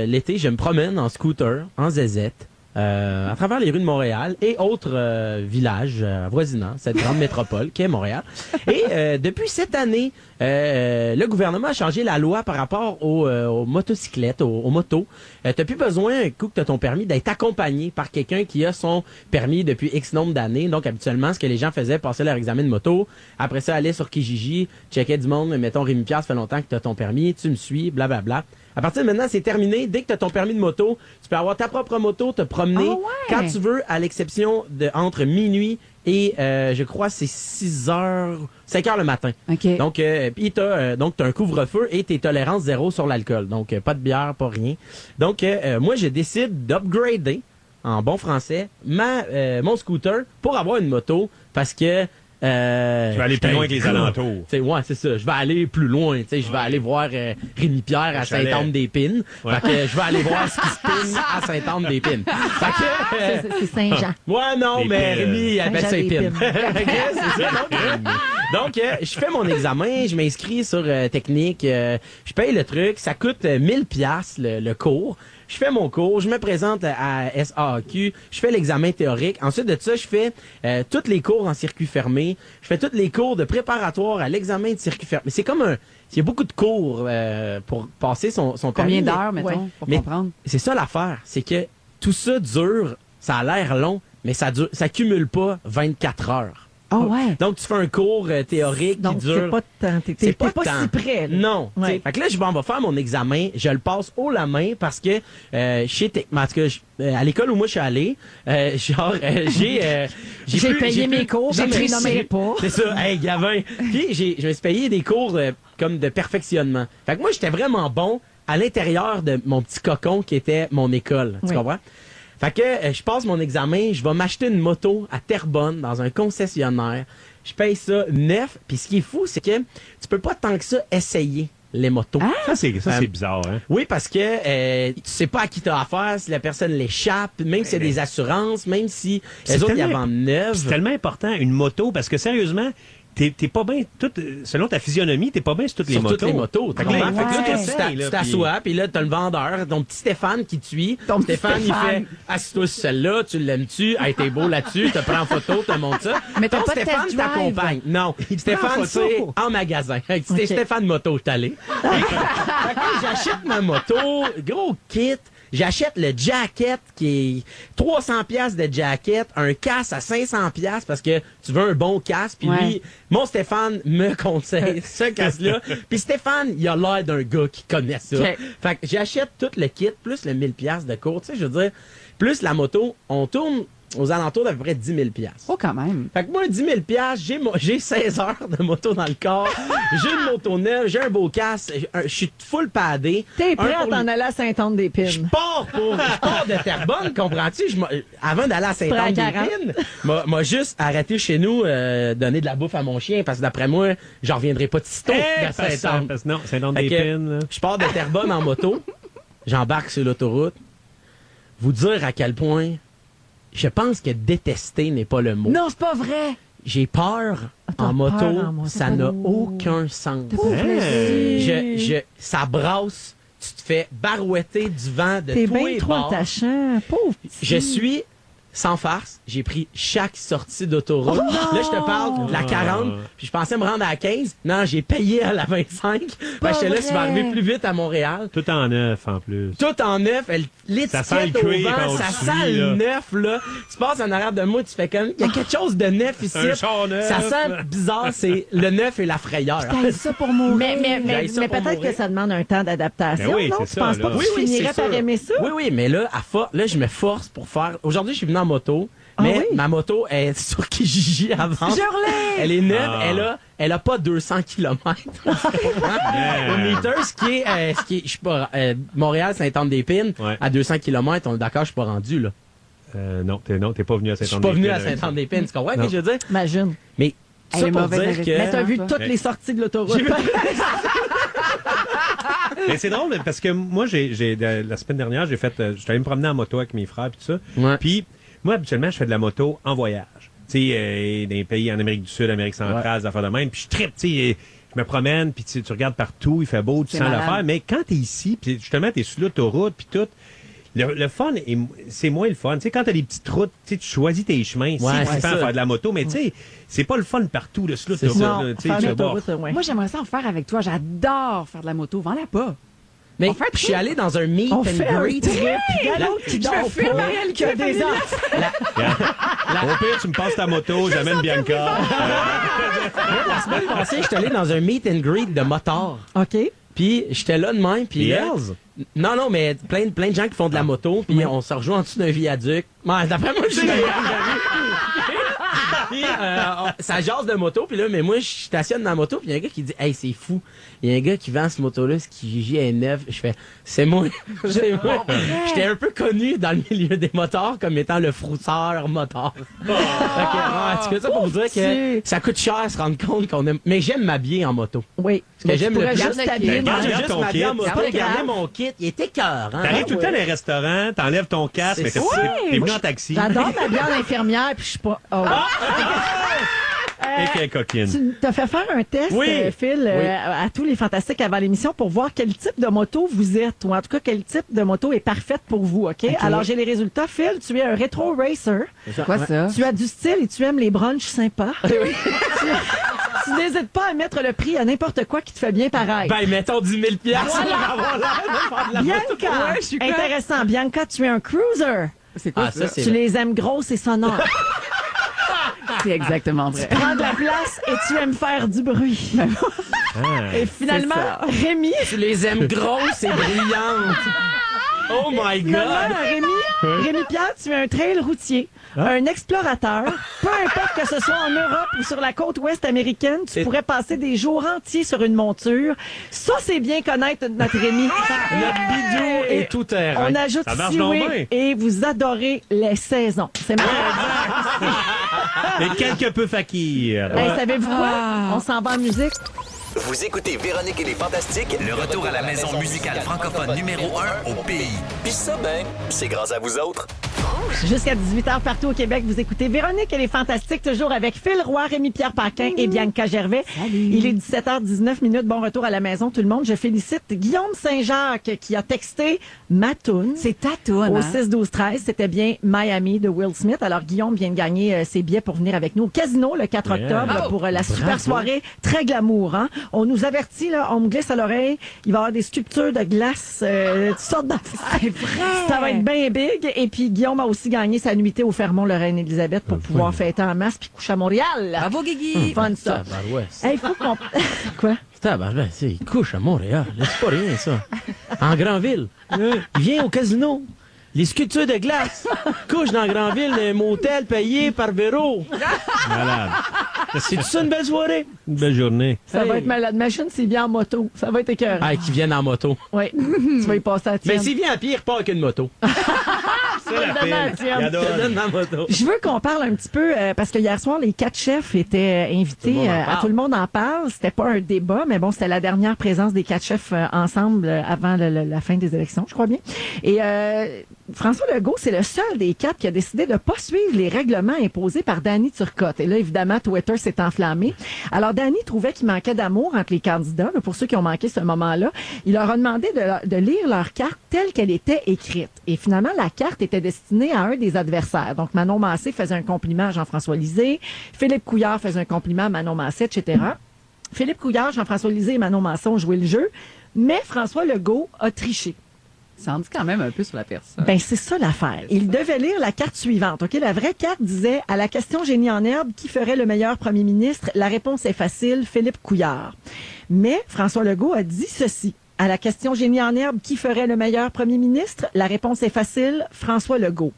l'été, je me promène en scooter, en zézette, à travers les rues de Montréal et autres villages avoisinants, cette grande métropole qui est Montréal. Et depuis cette année, le gouvernement a changé la loi par rapport aux motocyclettes, aux motos. T'as plus besoin, un coup que t'as ton permis, d'être accompagné par quelqu'un qui a son permis depuis X nombre d'années. Donc, habituellement, ce que les gens faisaient, passer leur examen de moto, après ça, aller sur Kijiji, checker du monde, mettons Rémi Pierre, ça fait longtemps que t'as ton permis, tu me suis, blablabla. À partir de maintenant, c'est terminé. Dès que tu as ton permis de moto, tu peux avoir ta propre moto, te promener quand tu veux, à l'exception de entre minuit et je crois c'est 5 heures le matin. Okay. Donc puis t'as un couvre-feu et t'es tolérance 0 sur l'alcool. Donc pas de bière, pas rien. Donc moi je décide d'upgrader en bon français mon scooter pour avoir une moto parce que je vais aller plus loin que les alentours. Ouais, c'est ça. Je vais aller plus loin. Je vais aller voir Rémi Pierre à Sainte-Anne-des-Pines. Ouais. Fait que je vais aller voir ce qui se pine à Sainte-Anne-des-Pines. Fait que, C'est Saint-Jean. ouais, non, Des mais pines. Rémi, elle met ses pines. Saint-Jean-des-Pines. C'est ça, Donc, je fais mon examen, je m'inscris sur technique, je paye le truc, ça coûte 1000 piastres le cours. Je fais mon cours, je me présente à SAQ, je fais l'examen théorique. Ensuite de ça, je fais tous les cours en circuit fermé. Je fais tous les cours de préparatoire à l'examen de circuit fermé. C'est comme il y a beaucoup de cours pour passer son permis. Combien d'heures, mettons, pour comprendre? C'est ça l'affaire, c'est que tout ça dure, ça a l'air long, mais ça cumule pas 24 heures. Oh ouais. Donc, tu fais un cours théorique donc, qui dure... C'est pas si près. Là. Non. Ouais. Fait que là, je vais faire mon examen. Je le passe haut la main parce que à l'école où moi je suis allé, j'ai payé mes cours, je les nommerai pas. C'est ça. Hey, Gavin. Puis, je me suis payé des cours comme de perfectionnement. Fait que moi, j'étais vraiment bon à l'intérieur de mon petit cocon qui était mon école. Tu comprends? Fait que je passe mon examen, je vais m'acheter une moto à Terrebonne dans un concessionnaire. Je paye ça 9. Puis ce qui est fou, c'est que tu peux pas tant que ça essayer les motos. Ça, c'est bizarre, hein? Oui, parce que tu sais pas à qui t'as affaire, si la personne l'échappe, même si c'est des assurances, même si les autres y vendent neuves. C'est tellement important, une moto, parce que sérieusement, t'es pas bien, selon ta physionomie, t'es pas bien sur toutes les motos. Toutes les motos, t'as compris? Fait que là, tu t'assois, puis là, t'as le vendeur, ton petit Stéphane qui te suit. Stéphane, il fait, assis-toi sur celle-là, tu l'aimes-tu? Hey, t'es beau là-dessus, te prends en photo, te montres ça. Mais t'as pas de Stéphane test drive. t'accompagne. Non. Stéphane, c'est en magasin. C'était Stéphane Moto, je suis allé. Fait que j'achète ma moto, gros kit. J'achète le jacket qui est 300 pièces de jacket, un casque à 500 pièces parce que tu veux un bon casque. Puis lui, mon Stéphane me conseille ce casque-là. Puis Stéphane, il a l'air d'un gars qui connaît ça. Okay. Fait que j'achète tout le kit plus le 1000 pièces de cours. Tu sais, je veux dire, plus la moto, on tourne aux alentours d'à peu près 10 000 piastres. Oh, quand même. Fait que moi, 10 000 piastres, j'ai 16 heures de moto dans le corps, j'ai une moto neuve, j'ai un beau casque, je suis full padé. T'es prêt à t'en aller à Saint-Anne-des-Pines? Je pars de Terrebonne, comprends-tu? Avant d'aller à Saint-Anne-des-Pines, m'a juste arrêté chez nous, donner de la bouffe à mon chien, parce que d'après moi, j'en reviendrai pas de sitôt de Saint-Anne. Non, Saint-Anne-des-Pines. Je pars de Terrebonne en moto, j'embarque sur l'autoroute. Vous dire à quel point... Je pense que détester n'est pas le mot. Non, c'est pas vrai. J'ai peur en moto. Ça n'a aucun sens. Ça brasse. Tu te fais barouetter du vent de tous les bords. T'es bien trop attachant. Pauvre petit. Je suis... Sans farce, j'ai pris chaque sortie d'autoroute. Là, je te parle de la 40, puis je pensais me rendre à la 15. Non, j'ai payé à la 25. Parce que là, je vais arriver plus vite à Montréal. Tout en neuf, en plus. Tout en neuf. L'étiquette au vent, ça sent le neuf, là. Tu passes en arrière de moi, tu fais comme... Il y a quelque chose de neuf ici. Un char neuf. Ça sent bizarre, c'est le neuf et la frayeur. T'as ça pour mourir. Mais pour peut-être que ça demande un temps d'adaptation, ben oui, non? Tu penses pas que tu finirais par aimer ça? Oui, mais là, là, je me force pour faire... Aujourd'hui, je suis venu en moto, mais ma moto est sur Kijiji avant. Elle est neuve, elle a pas 200 km. Au meter, ce qui est je sais pas, Montréal-Saint-Anne-des-Pines, à 200 km, on est d'accord, je suis pas rendu, là. Non, t'es pas venu à Saint-Anne-des-Pines. Je suis pas venu à Saint-Anne-des-Pines, tu comprends ce que je veux dire? Imagine. Mais ça pour dire que... Mais t'as vu toutes les sorties de l'autoroute. Mais c'est drôle parce que moi, la semaine dernière, je suis allé me promener en moto avec mes frères et tout ça. Ouais. Puis moi, habituellement, je fais de la moto en voyage. Tu sais, dans les pays en Amérique du Sud, Amérique centrale, des affaires de même. Puis je trippe, tu sais, je me promène, puis tu regardes partout, il fait beau, tu sens l'affaire. Mais quand t'es ici, puis justement, t'es sur l'autoroute, puis tout, le fun, c'est moins le fun. Tu sais, quand t'as des petites routes, tu choisis tes chemins. C'est à faire de la moto, mais tu sais, c'est pas le fun partout, là, sur l'autoroute. Moi, j'aimerais ça en faire avec toi. J'adore faire de la moto. Vends-la pas. Mais je suis allé dans un meet and greet. Qui dort pas, qui a des enfants. Au pire, tu me passes ta moto, j'amène Bianca. La semaine passée, je suis allé dans un meet and greet de motards. OK. Puis j'étais là de même. Puis non, mais plein de gens qui font de la moto. Puis on se rejoint en dessous d'un viaduc. D'après moi, je suis Puis ça jase de moto, puis là, mais moi, je stationne dans la moto, puis il y a un gars qui dit « Hey, c'est fou, il y a un gars qui vend cette moto-là, ce qui est neuf. » Je fais « C'est moi. » J'étais un peu connu dans le milieu des motards comme étant le frousseur motard. En tout cas, ça pour vous dire que ça coûte cher se rendre compte qu'on aime... Mais j'aime m'habiller en moto. Oui. Parce que j'aime le juste t'habiller. Juste m'habiller en moto, regarder mon kit, il est écœurant. T'arrives tout le temps dans les restaurants, t'enlèves ton casque, mais t'es venu en taxi. J'adore m'habiller en infirmière, puis je suis pas... Et quelle coquine. Tu t'as fait faire un test, Phil, à tous les fantastiques avant l'émission pour voir quel type de moto vous êtes, ou en tout cas quel type de moto est parfaite pour vous, OK? Alors, j'ai les résultats. Phil, tu es un rétro racer. C'est quoi ça? Tu as du style et tu aimes les brunchs sympas. Tu n'hésites pas à mettre le prix à n'importe quoi qui te fait bien pareil. Ben, mettons 10 000 pour avoir l'air de faire de la moto. Bianca, intéressant. Bianca, tu es un cruiser. C'est quoi ça? Tu les aimes grosses et sonores. C'est exactement vrai. Tu prends de la place et tu aimes faire du bruit. Et finalement, Rémi... Tu les aimes grosses et brillantes. Oh my God! Rémi Pierre, tu es un trail routier, un explorateur. Peu importe que ce soit en Europe ou sur la côte ouest américaine, tu pourrais passer des jours entiers sur une monture. Ça, c'est bien connaître notre Rémi. Notre bidou est tout terrain. On ajoute Sioué et vous adorez les saisons. C'est merveilleux. Et quelque peu fakir. Hey, savez-vous quoi? On s'en va en musique. Vous écoutez Véronique et les Fantastiques, le retour à la maison musicale francophone numéro 1 au pays. Puis ça, ben, c'est grâce à vous autres. Jusqu'à 18h partout au Québec, vous écoutez Véronique et les Fantastiques, toujours avec Phil Roy, Rémi-Pierre Paquin et Bianca Gervais. Salut. Il est 17h19. Bon retour à la maison, tout le monde. Je félicite Guillaume Saint-Jacques qui a texté ma toune. C'est ta toune, Au hein? 6-12-13, c'était bien Miami de Will Smith. Alors, Guillaume vient de gagner ses billets pour venir avec nous au casino le 4 octobre pour la super soirée très glamour. Hein? On nous avertit, là, on me glisse à l'oreille, il va y avoir des sculptures de glace, toutes sortes d'affaires. C'est vrai! Ça va être bien big. Et puis, Guillaume a aussi gagné sa nuitée au Fermont le Reine-Élisabeth pour pouvoir fêter en masse puis coucher à Montréal. Bravo, Guigui! Fun, ça. Il faut qu'on... Quoi? Il couche à Montréal. C'est pas rien, ça. En Grandville. Il vient au casino. Les sculptures de glace. Couche dans Grandville, un motel payé par Véro. Malade. C'est ça une belle soirée? Une belle journée. Ça va être malade. Machine, s'il vient en moto. Ça va être écœurant. Ah, qui viennent en moto. Oui. Tu vas y passer à tienne. Mais s'il vient à pied, il repart avec une moto. C'est la peine. Je veux qu'on parle un petit peu, parce que hier soir, les 4 chefs étaient invités à Tout le monde en parle. C'était pas un débat, mais bon, c'était la dernière présence des 4 chefs ensemble avant la fin des élections, je crois bien. Et François Legault, c'est le seul des 4 qui a décidé de pas suivre les règlements imposés par Danny Turcotte. Et là, évidemment, Twitter s'est enflammé. Alors, Danny trouvait qu'il manquait d'amour entre les candidats. Là, pour ceux qui ont manqué ce moment-là, il leur a demandé de lire leur carte telle qu'elle était écrite. Et finalement, la carte était destinée à un des adversaires. Donc, Manon Massé faisait un compliment à Jean-François Lisée. Philippe Couillard faisait un compliment à Manon Massé, etc. Philippe Couillard, Jean-François Lisée et Manon Massé ont joué le jeu. Mais François Legault a triché. Ça en dit quand même un peu sur la personne. Ben, c'est ça l'affaire. Il devait lire la carte suivante. OK? La vraie carte disait, à la question génie en herbe, qui ferait le meilleur premier ministre? La réponse est facile, Philippe Couillard. Mais François Legault a dit ceci. À la question génie en herbe, qui ferait le meilleur premier ministre? La réponse est facile, François Legault.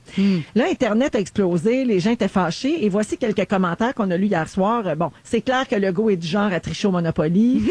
Là, Internet a explosé, les gens étaient fâchés, et voici quelques commentaires qu'on a lus hier soir. Bon, c'est clair que Legault est du genre à tricher au Monopoly.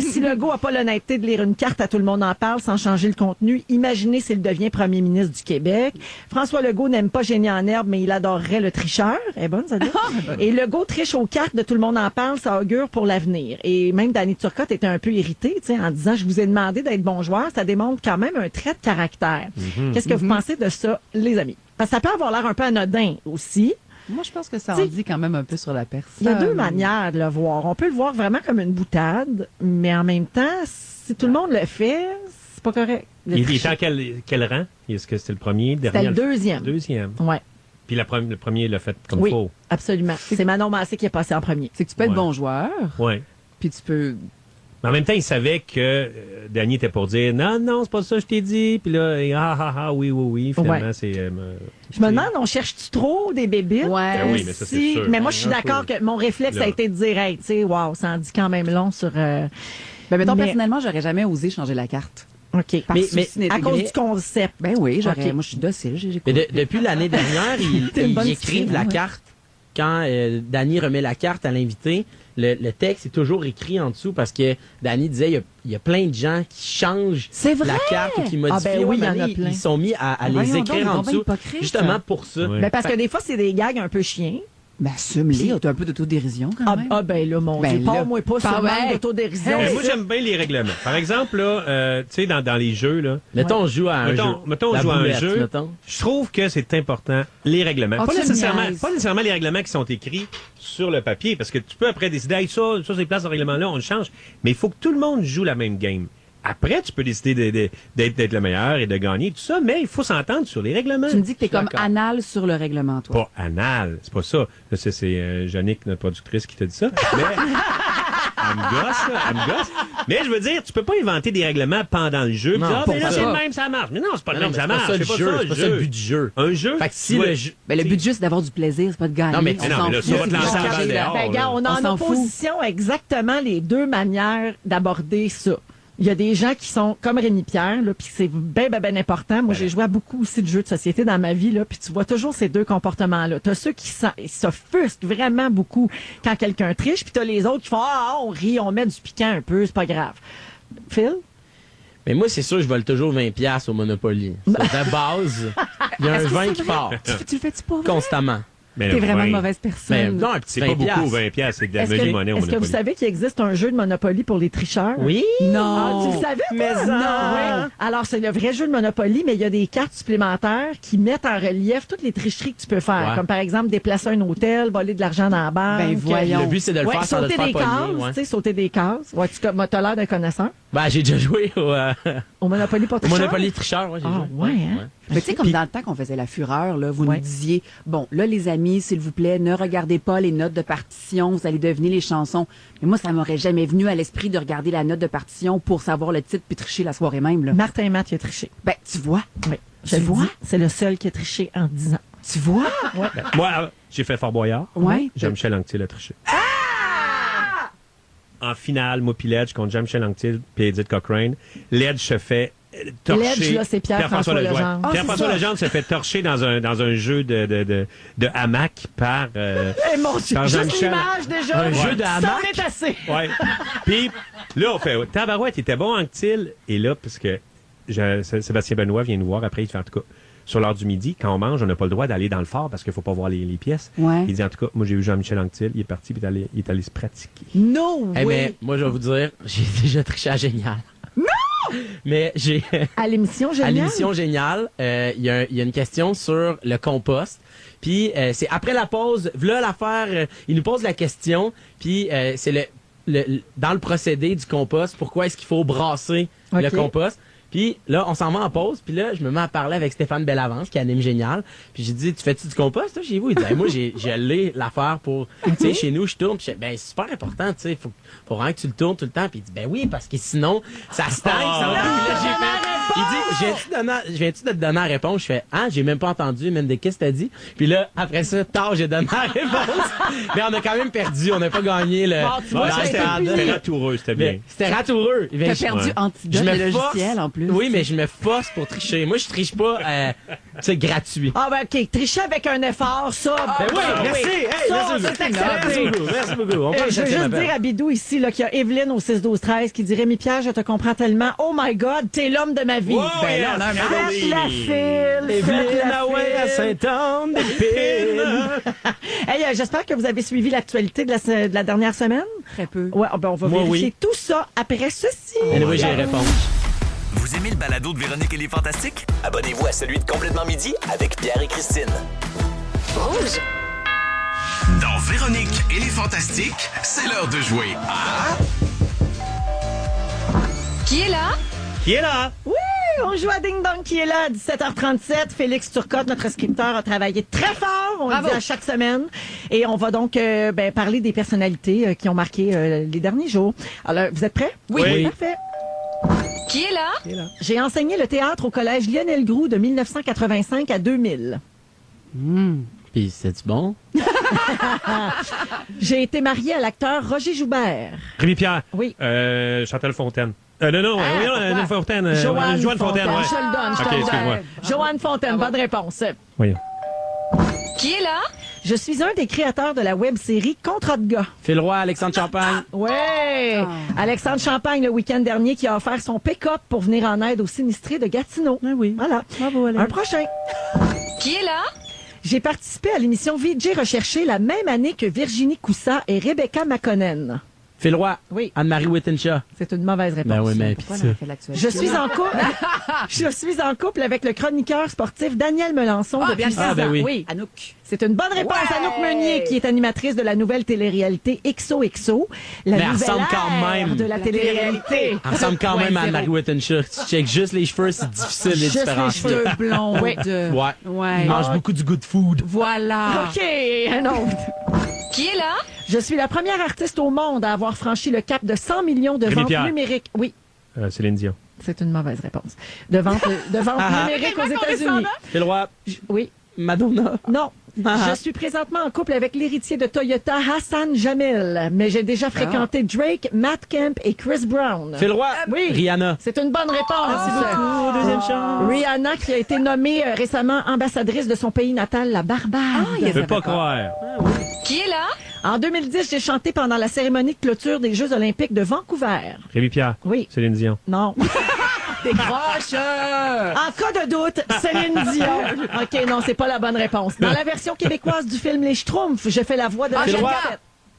Si Legault a pas l'honnêteté de lire une carte à Tout le monde en parle sans changer le contenu, imaginez s'il devient premier ministre du Québec. François Legault n'aime pas génie en herbe, mais il adorerait le tricheur. Elle est bonne, ça dit? Et Legault triche aux cartes de Tout le monde en parle, ça augure pour l'avenir. Et même Danny Turcotte était un peu irrité, tu sais, en disant, je vous ai demandé d'être bon joueur, ça démontre quand même un trait de caractère. Qu'est-ce que vous pensez de ça, les amis? Parce que ça peut avoir l'air un peu anodin aussi. Moi, je pense que ça en dit quand même un peu sur la personne. Il y a deux manières de le voir. On peut le voir vraiment comme une boutade, mais en même temps, si tout le monde le fait, c'est pas correct. Il était en quel rang? Est-ce que c'était le premier? C'était le deuxième. Deuxième. Oui. Puis le premier l'a fait comme oui, faux. Absolument. C'est Manon Massé qui est passé en premier. C'est que tu peux être bon joueur. Oui. Puis tu peux... Mais en même temps, il savait que Danny était pour dire non, c'est pas ça, je t'ai dit. Puis là, oui. Finalement, c'est. Je me demande, on cherche-tu trop des bébites? Ouais. Oui, mais ça, c'est sûr. Mais moi, je suis d'accord que mon réflexe a été de dire, hey, tu sais, wow, ça en dit quand même long sur. Ben, mettons, personnellement, j'aurais jamais osé changer la carte. OK. Mais à cause du concept. Ben oui, j'aurais. Okay. Moi, je suis docile. Depuis l'année dernière, ils écrivent la carte. Quand Danny remet la carte à l'invité, le texte est toujours écrit en dessous parce que Danny disait il y a plein de gens qui changent la carte ou qui modifient. Ah ben oui, il y en a plein. Ils sont mis à les écrire en dessous justement pour ça. Ben parce que des fois, c'est des gags un peu chiens. Ben, assume-les. T'as un peu d'autodérision, quand même. Ben là, mon Ben Dieu, là, parle-moi pas sur le ouais. manque d'autodérision. Moi, j'aime bien les règlements. Par exemple, là, tu sais, dans les jeux, là. Mettons, on joue à un jeu. Mettons, on La joue à un boulette, jeu. mettons. Je trouve que c'est important, les règlements. Oh, pas tu nécessairement niaises. les règlements qui sont écrits sur le papier, parce que tu peux après décider, hey, ça c'est place de règlement-là, on le change. Mais il faut que tout le monde joue la même game. Après, tu peux décider d'être le meilleur et de gagner, tout ça, mais il faut s'entendre sur les règlements. Tu me dis que t'es comme d'accord. anal sur le règlement, toi. Pas anal, c'est pas ça. Là, c'est Jannick, notre productrice, qui t'a dit ça. Mais elle me gosse. Mais je veux dire, tu peux pas inventer des règlements pendant le jeu. Non, Puis, pour mais là, ça. c'est le même, ça marche. Mais non, c'est pas le Non, même, mais ça c'est pas marche. ça le jeu, c'est pas ça le but du jeu. Un jeu. Fait que si tu le vas- jeu... Ben, le but juste d'avoir du plaisir, c'est pas de gagner. Non, mais on non, s'en mais là, fout. ça va te lancer C'est la balle caché, là. dehors. Ben, gars, on est On en s'en fout. opposition exactement les deux manières d'aborder ça. Il y a des gens qui sont comme Rémi Pierre, là, puis c'est ben important. Moi, j'ai joué à beaucoup aussi de jeux de société dans ma vie, là, puis tu vois toujours ces deux comportements-là. T'as ceux qui s'offusquent vraiment beaucoup quand quelqu'un triche, puis t'as les autres qui font on rit, on met du piquant un peu, c'est pas grave. Phil? Mais moi, c'est sûr, je vole toujours 20$ au Monopoly. De base, il y a un Est-ce que 20 c'est qui vrai? part. Tu le fais-tu pas vrai? Constamment. Mais T'es non, vraiment ouais. une mauvaise Mais personne. non, un petit C'est pas 20$. beaucoup, 20$, c'est de la Est-ce jolie que, monnaie au est-ce que vous Monopoly. savez qu'il existe un jeu de Monopoly pour les tricheurs? Oui. Non. Ah, tu le savais, toi? Mais Non. ça. Oui. Alors, c'est le vrai jeu de Monopoly, mais il y a des cartes supplémentaires qui mettent en relief toutes les tricheries que tu peux faire. Ouais. Comme par exemple, déplacer un hôtel, voler de l'argent dans la banque. Ben, voyons. Le but, c'est de le Ouais, faire sans de le sauter faire des pogner. cases, Ouais. tu sais, sauter des cases. Ouais, t'as l'air d'un connaisseur. Ben, j'ai déjà joué Au Monopoly pas au tricheur? Monopoly tricheur. Ouais, j'ai Ah, joué. ouais, hein? Mais tu sais, comme dans le temps qu'on faisait la fureur, là, vous nous disiez, bon, là, les amis, s'il vous plaît, ne regardez pas les notes de partition, vous allez deviner les chansons. Mais moi, ça m'aurait jamais venu à l'esprit de regarder la note de partition pour savoir le titre puis tricher la soirée même, là. Martin Matt, il a triché. Ben, tu vois. Oui. Je Tu le vois? dis, c'est le seul qui a triché en 10 ans. Tu vois? Moi, j'ai fait Fort Boyard. Ouais. Jean-Michel Anctil a triché. En finale, moi puis Ledge contre Jean-Michel Anctil puis Edith Cochrane. Ledge se fait torcher. Ledge, là, c'est Pierre-François Legendre. Ah, Pierre-François c'est ça. Legendre se fait torcher dans un jeu de hamac par Eh mon Dieu, par juste Jean-Michel. l'image déjà. Un jeu de Ça hamac? en est assez. Ouais. Puis là, on fait tabarouette, il était bon Anctil. Et là, parce que Sébastien Benoît vient nous voir après, il fait en tout cas, sur l'heure du midi, quand on mange, on n'a pas le droit d'aller dans le fort parce qu'il faut pas voir les pièces. Ouais. Il dit en tout cas, moi j'ai vu Jean-Michel Anctil, il est parti, puis il est allé se pratiquer. No Eh, way. mais moi, je vais vous dire, j'ai déjà triché à Génial. Non! Mais j'ai... À l'émission À Génial. l'émission Géniale, il y a une question sur le compost. Puis c'est après la pause, voilà l'affaire, il nous pose la question, puis c'est dans le procédé du compost, pourquoi est-ce qu'il faut brasser le Ok. compost? Puis là, on s'en va en pause, puis là, je me mets à parler avec Stéphane Bellavance, qui anime Génial. Puis j'ai dit, tu fais-tu du compost, toi, chez vous? Il dit, moi, j'ai l'affaire pour, tu sais, chez nous, je tourne. Puis je dis, ben, c'est super important, tu sais, faut vraiment que tu le tournes tout le temps. Puis il dit, ben oui, parce que sinon, ça stagne, ça va. Puis là, j'ai fait, il dit, viens-tu de te donner la réponse? Je fais, j'ai même pas entendu, même de qu'est-ce que t'as dit? Puis là, après ça, j'ai donné la réponse. Mais on a quand même perdu, on n'a pas gagné le, Bon, tu vois, le ça a été stade. C'était ratoureux, c'était bien. Mais c'était ratoureux. T'as perdu Ouais. Antidote, le logiciel, en plus. Oui, mais je me force pour tricher. Moi, je triche pas, tu sais, gratuit. Ah ben OK, tricher avec un effort, ça. Ben oui, merci. Hey, Ça, merci c'est beaucoup. excellent. Merci beaucoup. Merci beaucoup. On Je passe veux à juste dire à Bidou ici là, qu'il y a Evelyne au 6-12-13 qui dit Rémi Pierre, je te comprends tellement. Oh my God, t'es l'homme de ma vie. Oh, Ben yes, là, Evelyne. faites la file. Faites la à file. Saint-Anne-des-Pines. Hey, j'espère que vous avez suivi l'actualité de la dernière semaine. Très peu. Ouais, ben on va Moi, vérifier oui. tout ça après ceci. Oui, j'ai réponse. Vous aimez le balado de Véronique et les Fantastiques? Abonnez-vous à celui de Complètement Midi avec Pierre et Christine. Rouge. Dans Véronique et les Fantastiques, c'est l'heure de jouer à... Qui est là? Qui est là? Oui, on joue à Ding Dong qui est là à 17h37. Félix Turcotte, notre scripteur, a travaillé très fort. On le Bravo. dit à chaque semaine. Et on va donc parler des personnalités qui ont marqué les derniers jours. Alors, vous êtes prêts? Oui. Parfait. Qui est là? J'ai enseigné le théâtre au collège Lionel Groux de 1985 à 2000. Puis, c'est-tu bon? J'ai été mariée à l'acteur Roger Joubert. Rémi Pierre. Oui. Chantal Fontaine. Non, pourquoi? Fontaine. Joanne Fontaine, ouais. Je te le donne, je te Ok, le excuse-moi. donne. Joanne Fontaine, bonne réponse. Voyons. Qui est là? Je suis un des créateurs de la web-série Contrat de gars. Phil Roy, Alexandre Champagne. Ouais! Alexandre Champagne, le week-end dernier, qui a offert son pick-up pour venir en aide aux sinistrés de Gatineau. Oui. Voilà. Bravo, Alex. Un prochain. Qui est là? J'ai participé à l'émission VJ Recherché la même année que Virginie Coussa et Rebecca Makonnen. Phil Roy. Oui. Anne-Marie Whitenshaw. C'est une mauvaise réponse. Ben oui, mais Pourquoi pis elle ça. a fait l'actualité? Je suis en couple avec le chroniqueur sportif Daniel Melançon depuis 6 ans. ben oui. Oui. Anouk. C'est une bonne réponse. Anouk Meunier, qui est animatrice de la nouvelle télé-réalité XOXO. La Mais elle nouvelle ressemble quand ère même. de la télé-réalité. Elle ressemble quand même à Anne-Marie Whitenshaw. Tu checkes juste les cheveux, c'est difficile de les Juste les différencier. cheveux. Deux blondes. Oui. Ouais. Ouais. Il mange beaucoup du good food. Voilà. OK, un autre. Qui est là? Je suis la première artiste au monde à avoir franchi le cap de 100 millions de Rémi ventes Pierre. numériques. Oui, Céline Dion. c'est une mauvaise réponse. De ventes numériques aux États-Unis. Phil Roy. Oui. Madonna. Non. Je suis présentement en couple avec l'héritier de Toyota, Hassan Jamil, mais j'ai déjà fréquenté Drake, Matt Kemp et Chris Brown. Phil Roy. Oui. Rihanna. C'est une bonne réponse. Merci beaucoup. Deuxième chance. Rihanna qui a été nommée récemment ambassadrice de son pays natal, la Barbade. Je peux pas croire. Qui est là? En 2010, j'ai chanté pendant la cérémonie de clôture des Jeux olympiques de Vancouver. Rémi Pierre. Oui. Céline Dion. Non. Décroche! En cas de doute, Céline Dion. OK, non, c'est pas la bonne réponse. Dans la version québécoise du film Les Schtroumpfs, je fais la voix de Phil Roy.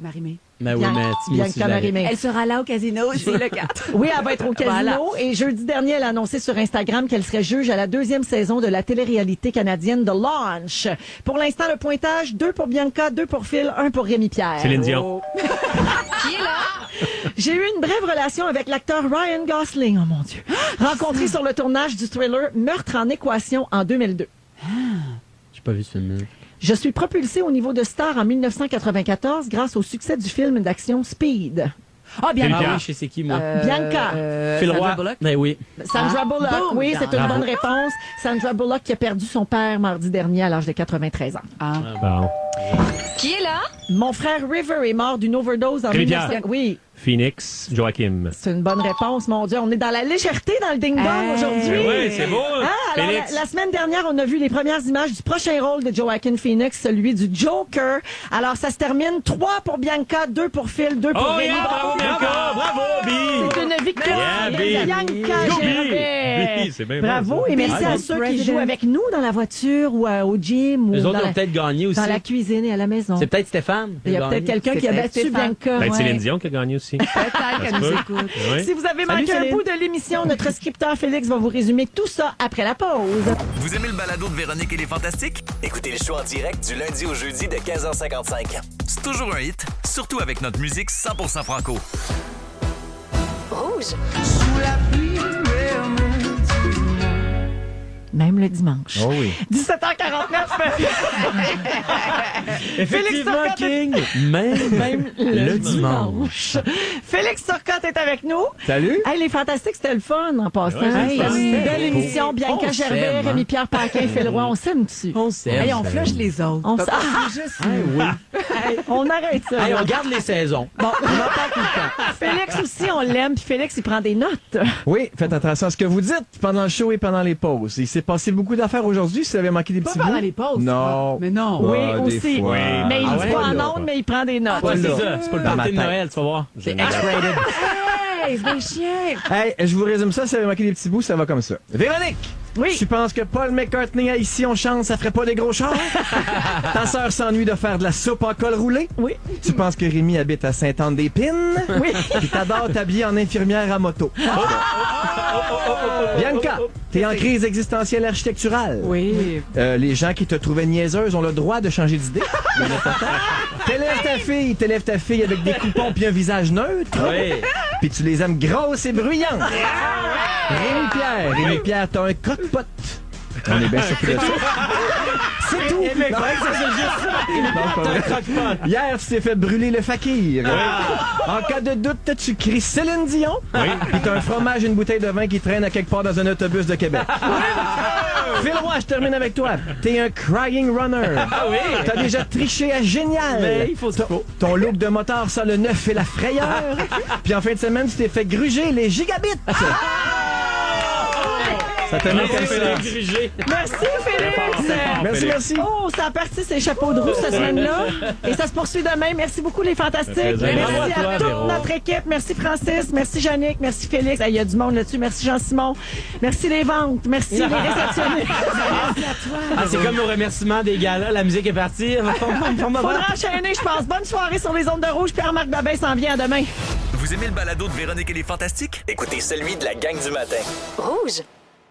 Marie-Mé. Ben oui, mais Bianca Marie-Mé. Elle sera là au casino, c'est le 4. Oui, elle va être au casino. Voilà. Et jeudi dernier, elle a annoncé sur Instagram qu'elle serait juge à la 2e saison de la télé-réalité canadienne The Launch. Pour l'instant, le pointage, 2 pour Bianca, 2 pour Phil, 1 pour Rémi-Pierre. Céline Dion. Qui est là? J'ai eu une brève relation avec l'acteur Ryan Gosling, oh mon Dieu, rencontré sur le tournage du thriller Meurtre en équation en 2002. J'ai pas vu ce film. Je suis propulsée au niveau de star en 1994 grâce au succès du film d'action Speed. Ah, bien. Rémi Ah Pierre. oui, je sais qui, moi. Bianca. Phil Sandra Roy. Bullock. Ben oui. Sandra Bullock, boum, oui, c'est une bravo. bonne réponse. Sandra Bullock qui a perdu son père mardi dernier à l'âge de 93 ans. Ah. Bon. Qui est là? Mon frère River est mort d'une overdose en Rémi 1900. Pierre. Oui, Phoenix. Joachim. c'est une bonne réponse, mon Dieu. On est dans la légèreté dans le ding-dong Hey. aujourd'hui. Oui, c'est beau. Ah, alors, Félix. la semaine dernière, on a vu les premières images du prochain rôle de Joaquin Phoenix, celui du Joker. Alors, ça se termine 3 pour Bianca, 2 pour Phil, 2 pour Oh, Rémi. yeah, bravo, Bianca. Bravo, Bi. C'est une victoire. Yeah, Bi. Bianca Go, Bi. Gervais. Bi, c'est bien Bravo bon, ça. et merci Ah, à bon. ceux qui President. jouent avec nous dans la voiture ou au gym ou Les autres dans, ont peut-être gagné aussi. dans la cuisine et à la maison. C'est peut-être Stéphane. Il y a peut-être quelqu'un qui a C'est battu Stéphane. Bianca. Peut-être Ouais. Céline Dion qui a gagné aussi. Peut-être qu'elle nous peut. écoute. Oui. Si vous avez manqué un Céline. bout de l'émission, notre scripteur Félix va vous résumer tout ça après la pause. Vous aimez le balado de Véronique et les Fantastiques? Écoutez le show en direct du lundi au jeudi de 15h55. C'est toujours un hit, surtout avec notre musique 100% franco. Rouge. Même le dimanche. Oh oui. 17h49. Effectivement, Turcotte King. Même le dimanche. Félix Turcotte est avec nous. Salut. Hey, les Fantastiques, c'était le fun en passant. Ouais, Hey, c'est le fun. une belle émission. On Bianca s'aime, Gervais, hein. Rémi-Pierre Paquin, Phil Roy. On s'aime dessus. On s'aime. Hey, on flush les autres. On Pas s- parce que je suis- On arrête ça. Hey, là. on garde les saisons. Bon, on va pas tout le temps. Félix aussi, on l'aime. Puis Félix, il prend des notes. Oui, faites attention à ce que vous dites pendant le show et pendant les pauses. Il s'est passé beaucoup d'affaires aujourd'hui. Si vous avez manqué des Pas petits pendant bouts. les pauses. Non. Mais non. Oui, Ah, des aussi. fois. Mais il Ah dit ouais? pas en Là. ondes, mais il prend des notes. Ouais, c'est là. ça. C'est pas le Dans ma party de tête. Noël, tu vas voir. C'est X-rated. Hey, c'est des chiens. Hey, je vous résume ça. Si vous avez manqué des petits bouts, ça va comme ça. Véronique! Oui. Tu penses que Paul McCartney a Ici on chante, ça ferait pas des gros chars? Ta sœur s'ennuie de faire de la soupe en col roulé? Oui. Tu penses que Rémi habite à Sainte-Anne-des-Pines? Oui. Puis t'adores t'habiller en infirmière à moto. Bianca, t'es en crise existentielle architecturale. Oui. Les gens qui te trouvaient niaiseuse ont le droit de changer d'idée. T'élèves ta fille avec des coupons puis un visage neutre. Oui. Puis tu les aimes grosses et bruyantes. Rémi Pierre, t'as un croque-pot. On est bien surpris de ça. C'est tout. Non, pas vrai. Hier, tu t'es fait brûler le fakir. En cas de doute, tu cries Céline Dion. Puis t'as un fromage et une bouteille de vin qui traîne à quelque part dans un autobus de Québec. Phil Roy, je termine avec toi. T'es un crying runner. T'as déjà triché à génial. Mais il faut ce qu'il faut. Ton look de motard sent le neuf et la frayeur. Puis en fin de semaine, tu t'es fait gruger les gigabits. Ça te met comme ça. Merci, Félix. Merci. Oh, ça a parti ces chapeaux de roue cette semaine-là. Et ça se poursuit demain. Merci beaucoup, les fantastiques. Merci à toute notre équipe. Merci, Francis. Merci, Jannick. Merci, Félix. Il y a du monde là-dessus. Merci, Jean-Simon. Merci, les ventes. Merci, les réceptionnistes. Merci à toi. Ah, c'est comme nos remerciements des gars-là. La musique est partie. Faudra enchaîner, je pense. Bonne soirée sur les ondes de rouge. Pierre-Marc Babin s'en vient à demain. Vous aimez le balado de Véronique et les Fantastiques? Écoutez celui de la gang du matin. Rouge.